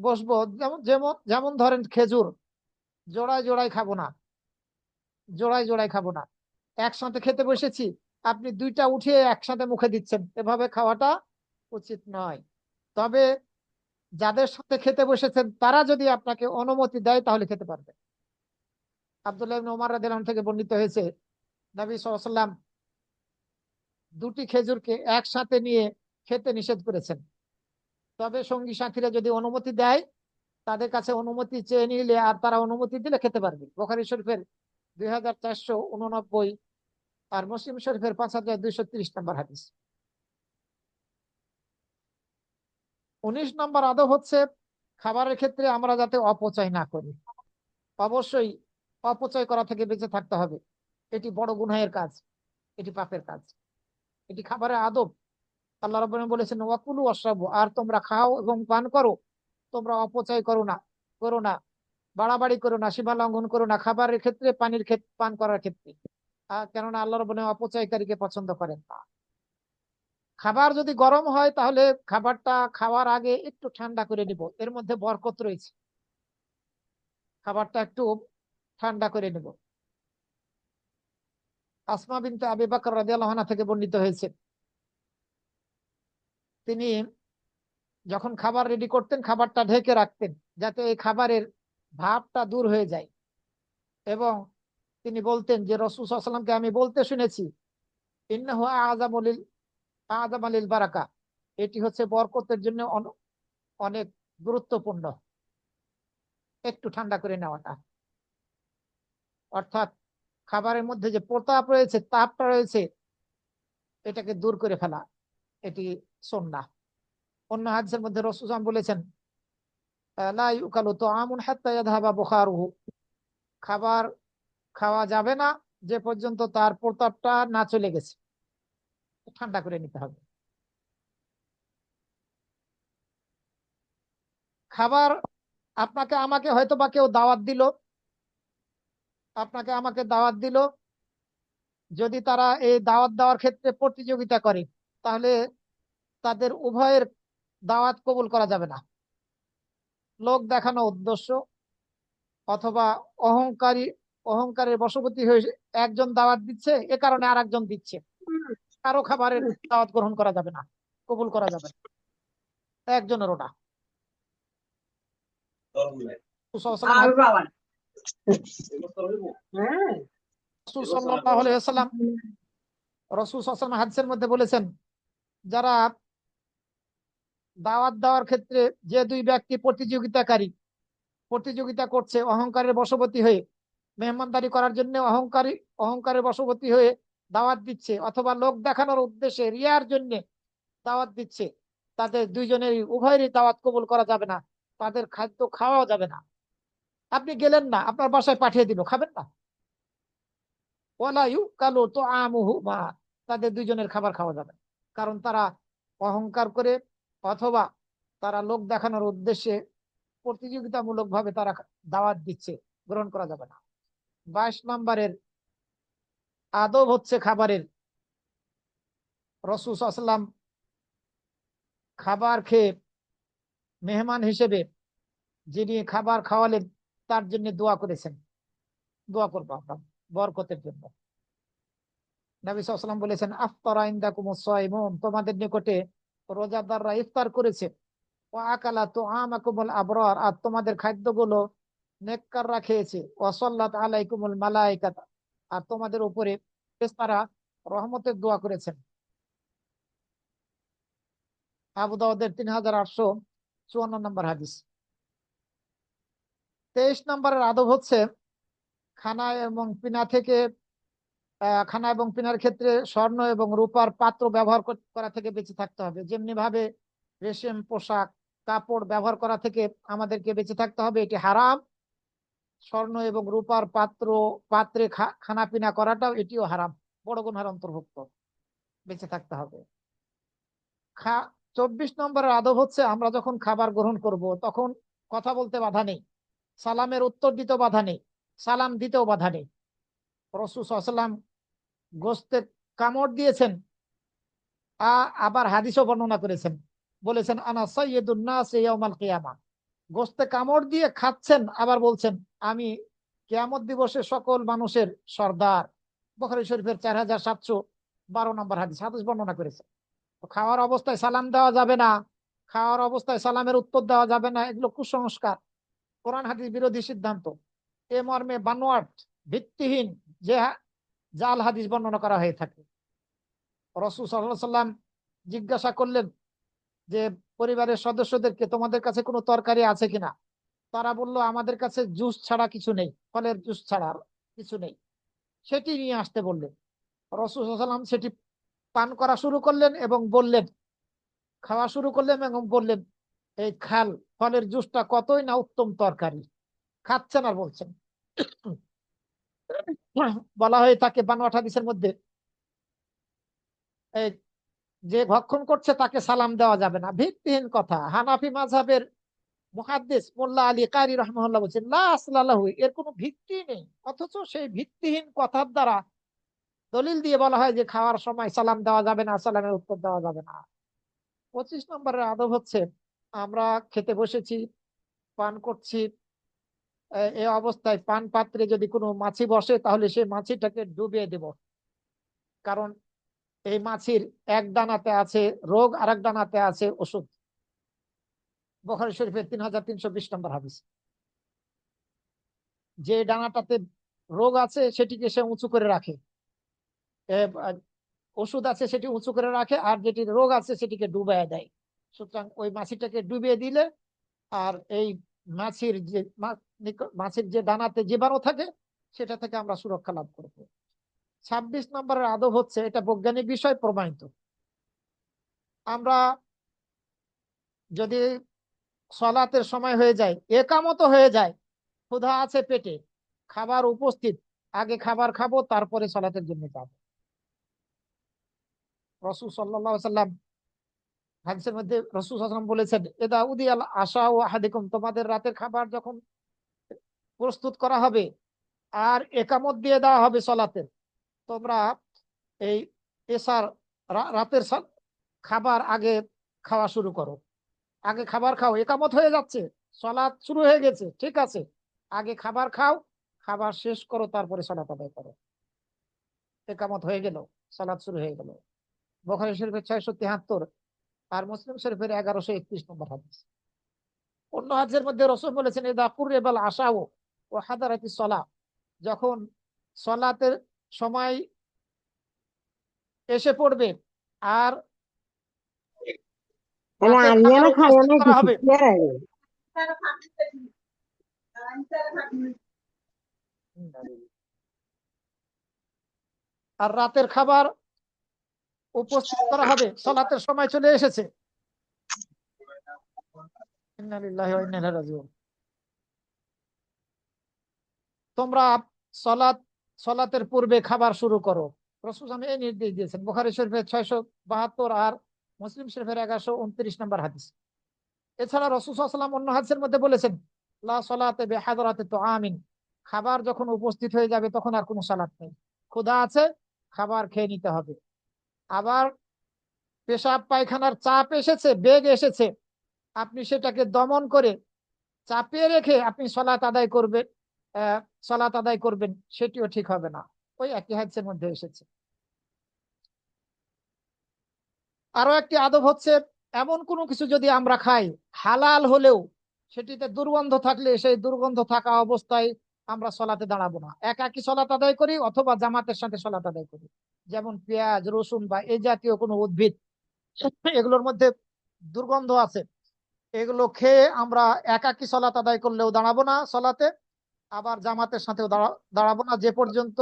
বসবো, যেমন যেমন যেমন ধরেন খেজুর, জোড়ায় জোড়ায় খাবো না, জোড়ায় জোড়ায় খাবো না। একসাথে খেতে বসেছি, আপনি দুইটা উঠিয়ে একসাথে মুখে দিচ্ছেন, এভাবে খাওয়াটা উচিত নয়। তবে যাদের সাথে খেতে বসেছেন তারা যদি আপনাকে অনুমতি দেয় তাহলে খেতে পারবে। আব্দুল্লাহ ইবনে ওমর রাদিয়াল্লাহু আনহু থেকে বর্ণিত হয়েছে, নবী সাল্লাল্লাহু আলাইহি ওয়াসাল্লাম 2টি খেজুরকে একসাথে নিয়ে খেতে নিষেধ করেছেন। তবে সঙ্গী সাথীরা যদি অনুমতি দেয়, তাদের কাছে অনুমতি চেয়ে নিলে আর তারা অনুমতি দিলে খেতে পারবে। বুখারী শরীফের 2489 আর মুসলিম শরীফের 5230 নম্বর হাদিস। 19 নম্বর আদব হচ্ছে, খাবারের ক্ষেত্রে আমরা যাতে অপচয় না করি। অবশ্যই অপচয় করা থেকে বেঁচে থাকতে হবে। এটি বড় গুনাহের কাজ, এটি পাপের কাজ, এটি খাবারের আদব। আল্লাহ রাব্বুল আলামিন বলেছেন, ওয়াকুলু ওয়াশরাবু, আর তোমরা খাও এবং পান করো, তোমরা অপচয় করো না, বাড়াবাড়ি করো না, সীমা লঙ্ঘন করো না খাবারের ক্ষেত্রে, পানির ক্ষেত্রে, পান করার ক্ষেত্রে। কেননা আল্লাহ রাব্বুল আলামিন অপচয়কারীকে পছন্দ করেন না। খাবার যদি গরম হয় তাহলে খাবারটা খাওয়ার আগে একটু ঠান্ডা করে নিব, এর মধ্যে বরকত রয়েছে। খাবারটা একটু ঠান্ডা করে নিব। আসমা বিনতে আবি বকর রাদিয়াল্লাহু আনহা থেকে বর্ণিত হয়েছে, তিনি যখন খাবার রেডি করতেন খাবারটা ঢেকে রাখতেন যাতে এই খাবারের ভাবটা দূর হয়ে যায়। এবং তিনি বলতেন যে রাসূল সাল্লাল্লাহু আলাইহি ওয়াসাল্লামকে আমি বলতে শুনেছি, ইন্নাহু আযামালিল বারাকা, এটি হচ্ছে বরকতের জন্য অনেক গুরুত্বপূর্ণ। একটু ঠান্ডা করে নেওয়াটা, অর্থাৎ খাবারের মধ্যে যে প্রতাপ রয়েছে, তাপটা রয়েছে, এটাকে দূর করে ফেলা, এটি সুন্নাহ। অন্য হাদিসের মধ্যে রাসূল সাল্লাল্লাহু আলাইহি ওয়াসাল্লাম বলেছেন, লা ইউকালু তাআমুন হাত্তা ইয়াযহাবা বুখারুহু, খাবার খাওয়া যাবে না যে পর্যন্ত তার প্রতাপটা না চলে গেছে। ঠান্ডা করে নিতে হবে। খাবার আপনাকে আমাকে হয়তো বা কেউ দাওয়াত দিল, আপনাকে আমাকে দাওয়াত দিল, যদি তারা এই দাওয়াত দেওয়ার ক্ষেত্রে প্রতিযোগিতা করে তাহলে তাদের উভয়ের দাওয়াত কবুল করা যাবে না। লোক দেখানো উদ্দেশ্য অথবা অহংকারের বশবর্তী হয়ে একজন দাওয়াত দিচ্ছে, এ কারণে আর একজন দিচ্ছে, কারো খাবারের দাওয়াত গ্রহণ করা যাবে না, কবুল করা যাবে না, একজনেরও না। রাসূল সাল্লাল্লাহু আলাইহি ওয়াসাল্লাম হাদিসের মধ্যে বলেছেন, যারা দাওয়াত দেওয়ার ক্ষেত্রে যে দুই ব্যক্তি প্রতিযোগিতা করছে অহংকারের বশবর্তী হয়ে, মেহমানদারি করার জন্য অহংকারের বশবর্তী হয়ে দাওয়াত দিচ্ছে অথবা লোক দেখানোর উদ্দেশ্যে রিয়ার জন্য দাওয়াত দিচ্ছে, তাদের দুইজনেরই উভয়েরই দাওয়াত কবুল করা যাবে না, তাদের খাদ্য খাওয়াও যাবে না। আপনি গেলেন না, আপনার বাসায় পাঠিয়ে দিল, খাবেন না? ওয়ালা ইউকালু তুআমুহুমা, তাদের দুইজনের খাবার খাওয়া যাবে না। কারণ তারা অহংকার করে অথবা তারা লোক দেখানোর উদ্দেশ্যে প্রতিযোগিতামূলক ভাবে তারা দাওয়াত দিচ্ছে, গ্রহণ করা যাবে না। 22 নম্বরের আদব হচ্ছে খাবারের, রাসূল সাল্লাল্লাহু আলাইহি ওয়াসাল্লাম খাবার খেয়ে মেহমান হিসেবে যিনি খাবার খাওয়ালেন তার জন্য দোয়া করেছেন, দোয়া করবো আমরা বরকতের জন্য। নবী সাল্লাল্লাহু আলাইহি ওয়াসাল্লাম বলেছেন, আফতারা ইনদাকুমুস সাইমুন, তোমাদের নিকটে রোজাদাররা ইফতার করেছে, ওয়া আকালা তুআমাকুমুল আবরার, আর তোমাদের খাদ্যগুলো নেককাররা খেয়েছে, ওয়া সাল্লাত আলাইকুমুল মালায়েকাত, আর তোমাদের উপরে ফেরেশতারা রহমতের দোয়া করেছেন। আবু দাউদের 3854 নম্বর হাদিস। 23 নম্বরের আদব হচ্ছে খানা এবং পিনা থেকে খানা এবং পিনার ক্ষেত্রে স্বর্ণ এবং রূপার পাত্র ব্যবহার করা থেকে বেঁচে থাকতে হবে। যেমনি ভাবে রেশম পোশাক কাপড় ব্যবহার করা থেকে আমাদেরকে বেঁচে থাকতে হবে, এটি হারাম। স্বর্ণ এবং রূপার পাত্রে খানা পিনা করাটাও এটিও হারাম, বড় গুনাহের অন্তর্ভুক্ত, বেঁচে থাকতে হবে। 24 নম্বরের আদব হচ্ছে আমরা যখন খাবার গ্রহণ করব তখন কথা বলতে বাধা নেই, সালামের উত্তর দিতেও বাধা নেই, সালাম দিতেও বাধা নেই। রাসূল সাল্লাল্লাহু আলাইহি ওয়াসাল্লাম গোশতে কামড় দিয়েছেন, আবার হাদিসও বর্ণনা করেছেন, বলেছেন আনা সাইয়্যিদুন নাস ইয়াউমাল কিয়ামা, গোশতে কামড় দিয়ে খাচ্ছেন, আবার বলছেন আমি কিয়ামত দিবসে সকল মানুষের সর্দার। বুখারী শরীফের 4712 নম্বর হাদিস বর্ণনা করেছে। খাওয়ার অবস্থায় সালাম দেওয়া যাবে না, খাওয়ার অবস্থায় সালামের উত্তর দেওয়া যাবে না, এগুলো কুসংস্কার, কোরআন হাদিস বিরোধী সিদ্ধান্ত। এ মর্মে বানোয়াট ভিত্তিহীন যে জাল হাদিস বর্ণনা করা হয়ে থাকে। রাসূল সাল্লাল্লাহু আলাইহি ওয়াসাল্লাম জিজ্ঞাসা করলেন যে পরিবারের সদস্যদেরকে তোমাদের কাছে কোনো তরকারি আছে কিনা, তারা বলল আমাদের কাছে জুস ছাড়া কিছু নেই, ফলের জুস ছাড়া কিছু নেই, সেটি নিয়ে আসতে বললেন। রাসূল সাল্লাল্লাহু আলাইহি ওয়াসাল্লাম সেটি পান করা শুরু করলেন এবং বললেন, খাওয়া শুরু করলেন এবং বললেন এই ফলের জুসটা কতই না উত্তম তরকারি। খাচ্ছেন আর বলছেন। বলা হয় তাকে বানোয়াট হাদিসের মধ্যে এই যে ভক্ষণ করছে তাকে সালাম দেওয়া যাবে না, ভিত্তিহীন কথা। হানাফি মাযহাবের মুহাদ্দিস মোল্লা আলী কারি রাহমাহুল্লাহ বলেছেন লা আসলা লাহু, এর কোনো ভিত্তি নেই, অথচ সেই ভিত্তিহীন কথার দ্বারা দলিল দিয়ে বলা হয় যে খাওয়ার সময় সালাম দেওয়া যাবে না, সালামের উত্তর দেওয়া যাবে না। 25 নম্বরের আদব হচ্ছে আমরা খেতে বসেছি, পান করছি, এই অবস্থায় পান পাত্রে যদি কোনো মাছি বসে তাহলে সেই মাছিটাকে ডুবিয়ে দেব, কারণ এই মাছির এক ডানাতে আছে রোগ, আর এক ডানাতে আছে ওষুধ। বুখারী শরীফের 3320 নম্বর হাদিস। যে ডানাটাতে রোগ আছে সেটিকে সে উঁচু করে রাখে, ওষুধ আছে সেটি উঁচু করে রাখে, আর যেটি রোগ আছে সেটিকে ডুবাইয়া দেয়। সুতরাং ওই মাছিটাকে ডুবিয়ে দিলে আর এই মাছির যে ডানাতে জীবাণু থাকে সেটা থেকে আমরা সুরক্ষা লাভ করব। 26 নম্বরের আদব হচ্ছে, এটা বৈজ্ঞানিক বিষয় প্রমাণিত। আমরা যদি সলাতের সময় হয়ে যায়, একামত হয়ে যায়, ক্ষুধা আছে পেটে, খাবার উপস্থিত, আগে খাবার খাবো তারপরে সলাতের জন্য যাব। রাসূল সাল্লাল্লাহু আলাইহি সাল্লাম হাদিসের মধ্যে রাসূল সাল্লাল্লাহু আলাইহি সাল্লাম বলেছেন, ইদা উদিয়াল আশা ও আহাদিকুম, তোমাদের রাতের খাবার যখন প্রস্তুত করা হবে আর একামত দিয়ে দেওয়া হবে সলাতের, তোমরা এই এসার রাতের খাবার আগে খাওয়া শুরু করো। আগে খাবার খাও, একামত হয়ে যাচ্ছে, সলাত শুরু হয়ে গেছে, ঠিক আছে, আগে খাবার খাও, খাবার শেষ করো, তারপরে সলাত আদায় করো। একামত হয়ে গেল, সলাত শুরু হয়ে গেল। বুখারী শরীফের 673 আর মুসলিম শরীফের 1131 নম্বর হাদিস। অন্য হাদিসের মধ্যে রাসূল বলেছেন, ইদা কুররিবাল আশাউ ওয়া হাদারাতিস সালাহ, যখন সলাতের সময় এসে পড়বে আর রাতের খাবার উপস্থিত করা হবে, আর রাতের খাবার উপস্থিত করা হবে, সলাতের সময় চলে এসেছে, ইন্না লিল্লাহি ওয়া ইন্না ইলাইহি রাজিউন, তোমরা সলাতের পূর্বে খাবার শুরু করো। রাসূল সাল্লাল্লাহু আলাইহি ওয়াসাল্লাম এই নির্দেশ দিয়েছেন। বুখারী শরীফের 672 আর মুসলিম শরীফের 1129 নম্বর হাদিস। এছাড়া রাসূল সাল্লাল্লাহু আলাইহি ওয়াসাল্লাম অন্য হাদিসের মধ্যে বলেছেন, লা সালাতে বিহাদরাতি তুআমিন, খাবার যখন উপস্থিত হয়ে যাবে তখন আর কোনো সালাত নেই। ক্ষুধা আছে, খাবার খেয়ে নিতে হবে। আবার পেশাব পায়খানার চাপ এসেছে, বেগ এসেছে, আপনি সেটাকে দমন করে চাপিয়ে রেখে আপনি আহ সলাত আদায় করবেন, সেটিও ঠিক হবে না। ওই একই হাদিসের মধ্যে এসেছে। আরো একটি আদব হচ্ছে, এমন কোনো কিছু যদি আমরা খাই হালাল হলেও সেটিতে দুর্গন্ধ থাকলে সেই দুর্গন্ধ থাকা অবস্থায় আমরা সলাতে দাঁড়াবো না। একাকী সলাত আদায় করি অথবা জামাতের সাথে সলাত আদায় করি। যেমন পেঁয়াজ, রসুন বা এই জাতীয় কোনো উদ্ভিদ, এগুলোর মধ্যে দুর্গন্ধ আছে, এগুলো খেয়ে আমরা একাকী সলাত আদায় করলেও দাঁড়াবো না সলাতে, আবার জামাতের সাথেও দাঁড়াবো না, যে পর্যন্ত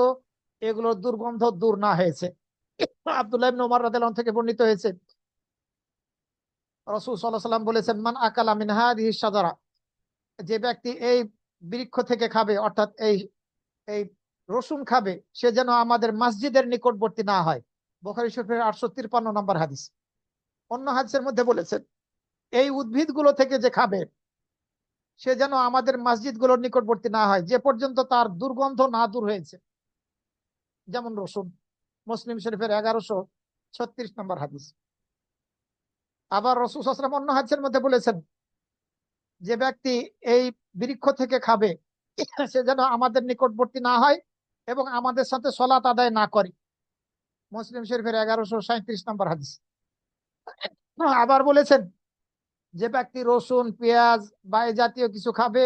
এগুলোর দুর্গন্ধ দূর না হয়েছে। আব্দুল্লাহ ইবনে ওমর রাদিয়াল্লাহু আনহু থেকে বর্ণিত হয়েছে, রাসূল সাল্লাল্লাহু আলাইহি ওয়াসাল্লাম বলেছেন, মান আকালা মিন হাদিহি শাজারা, যে ব্যক্তি এই বৃক্ষ থেকে খাবে, অর্থাৎ এই এই রসুন খাবে, সে যেন আমাদের মসজিদের নিকটবর্তী না হয়। বুখারী শরীফের 853 নম্বর হাদিস। অন্য হাদিসের মধ্যে বলেছেন, এই উদ্ভিদগুলো থেকে যে খাবে সে যেন আমাদের মসজিদগুলোর নিকটবর্তী না হয়, যে পর্যন্ত তার দুর্গন্ধ না দূর হয়েছে। যেমন রসুন, মুসলিম শরীফের 1136 নম্বর হাদিস। আবার রাসূল সাল্লাল্লাহু আলাইহি ওয়াসাল্লাম অন্য হাদিসের মধ্যে বলেছেন, যে ব্যক্তি এই বৃক্ষ থেকে খাবে সে যেন আমাদের নিকটবর্তী না হয় এবং আমাদের সাথে সলাত আদায় না করে। মুসলিম শরীফের 1137 নম্বর হাদিস। আবার বলেছেন, যে ব্যক্তি রসুন, পেঁয়াজ বা এই জাতীয় কিছু খাবে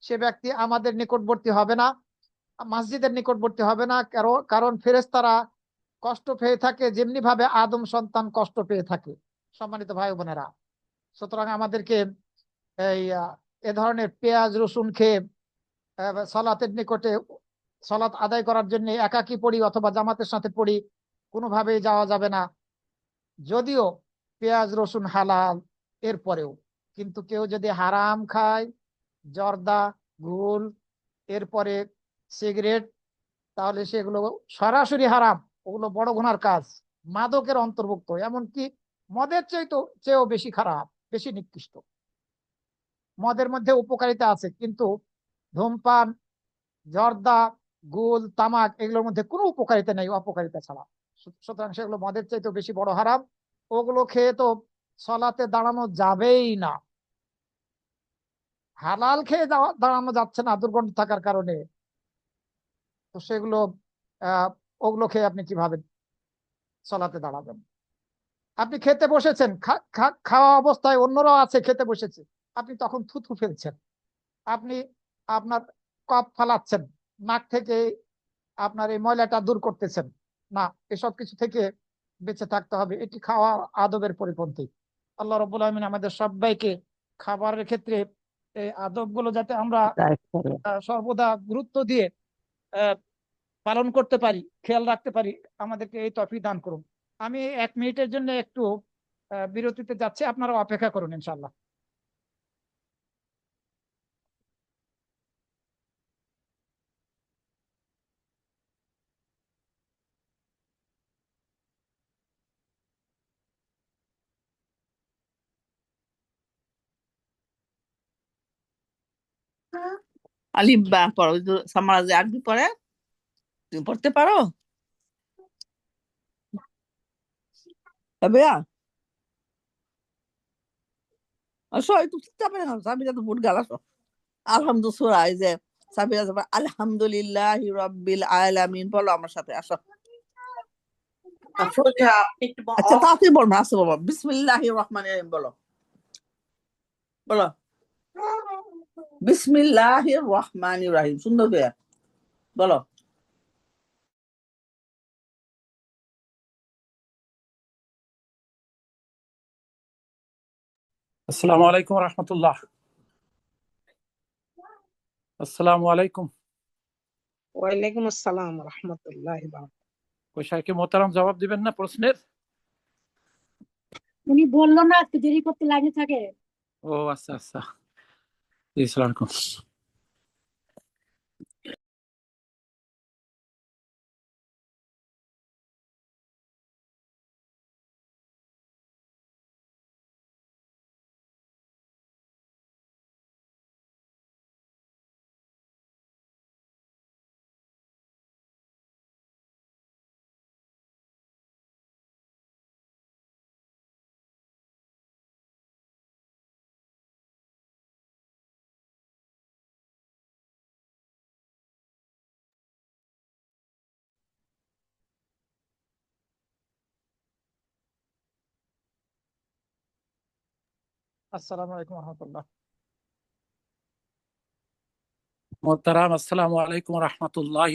সে ব্যক্তি আমাদের নিকটবর্তী হবে না, মসজিদের নিকটবর্তী হবে না। কারণ ফেরেশতারা কষ্ট পেয়ে থাকে যেমনি ভাবে আদম সন্তান কষ্ট পেয়ে থাকে। সম্মানিত ভাই বোনেরা, সুতরাং আমাদেরকে এই এ ধরনের পেঁয়াজ রসুন খেয়ে সলাতের নিকটে সলাত আদায় করার জন্য একাকী পড়ি অথবা জামাতের সাথে পড়ি কোনোভাবেই যাওয়া যাবে না। যদিও পেঁয়াজ রসুন হালাল এরপরেও, কিন্তু কেউ যদি হারাম খায়, জর্দা, গুল, এরপরে সিগারেট, তাহলে সেগুলো সরাসরি হারাম, ওগুলো বড় গুনার কাজ, মাদকের অন্তর্ভুক্ত, এমনকি মদের চেয়েও বেশি খারাপ, বেশি নিকৃষ্ট। মদের মধ্যে উপকারিতা আছে, কিন্তু ধূমপান, জর্দা, গুল, তামাক, এগুলোর মধ্যে কোনো উপকারিতা নেই অপকারিতা ছাড়া। সুতরাং সেগুলো মদের চাইতেও বেশি বড় হারাম। ওগুলো খেয়ে তো সলাতে দাঁড়ানো যাবেই না। হালাল খেয়ে দাঁড়ানো যাচ্ছে না দুর্গন্ধ থাকার কারণে, তো সেগুলো ওগুলো খেয়ে আপনি কি ভাবেন? সালাতে দাঁড়াবেন। আপনি খেতে বসেছেন, খাওয়া অবস্থায় অন্যরাও আছে, খেতে বসেছে, আপনি তখন থুথু ফেলছেন, আপনি আপনার কফ ফালাচ্ছেন, নাক থেকে আপনার এই ময়লাটা দূর করতেছেন না, এসব কিছু থেকে বেঁচে থাকতে হবে। এটি খাওয়া আদবের পরিপন্থী। আল্লাহ রাব্বুল আলামিন আমাদের সবাইকে খাবারের ক্ষেত্রে এই আদবগুলো যাতে আমরা সর্বদা গুরুত্ব দিয়ে আহ, পালন করতে পারি, খেয়াল রাখতে পারি, আমাদেরকে এই তৌফিক দান করুন। আমি 1 মিনিটের জন্য একটু বিরতিতে যাচ্ছি, আপনারা অপেক্ষা করুন ইনশাআল্লাহ। আলিফ বা পড়ো, সামারাজে আরবি পড়ে, তুমি পড়তে পারো? তবে আসো, একটু চিন্তা পারে না, সাবিরা তো ভুট গাল, আসো। আলহামদুলিল্লাহ, এই যে সাবিরা যাবে, আলহামদুলিল্লাহ রাব্বিল আলামিন বলো আমার সাথে, আসো। আচ্ছা, তাড়াতাড়ি বলবো, আসো বাবা। বিসমিল্লাহির রহমানির রহিম বলো, বলো। বিসমিল্লাহির রহমানির রহিম, সুন্দর করে বলো। আসসালামু আলাইকুম রহমতুল্লাহ। আসসালামু আলাইকুম। ওয়ালাইকুম আসসালাম রহমতুল্লাহ। শাইখে মোহতারাম জবাব দিবেন না প্রশ্নের? উনি বললো না একটু দেরি করতে লাগে থাকে। ও আচ্ছা আচ্ছা, জি, আসসালামু আলাইকুম। আসসালামু আলাইকুম রহমতুল্লাহ। মোহতারাম, আসসালামু আলাইকুম রহমতুল্লাহ।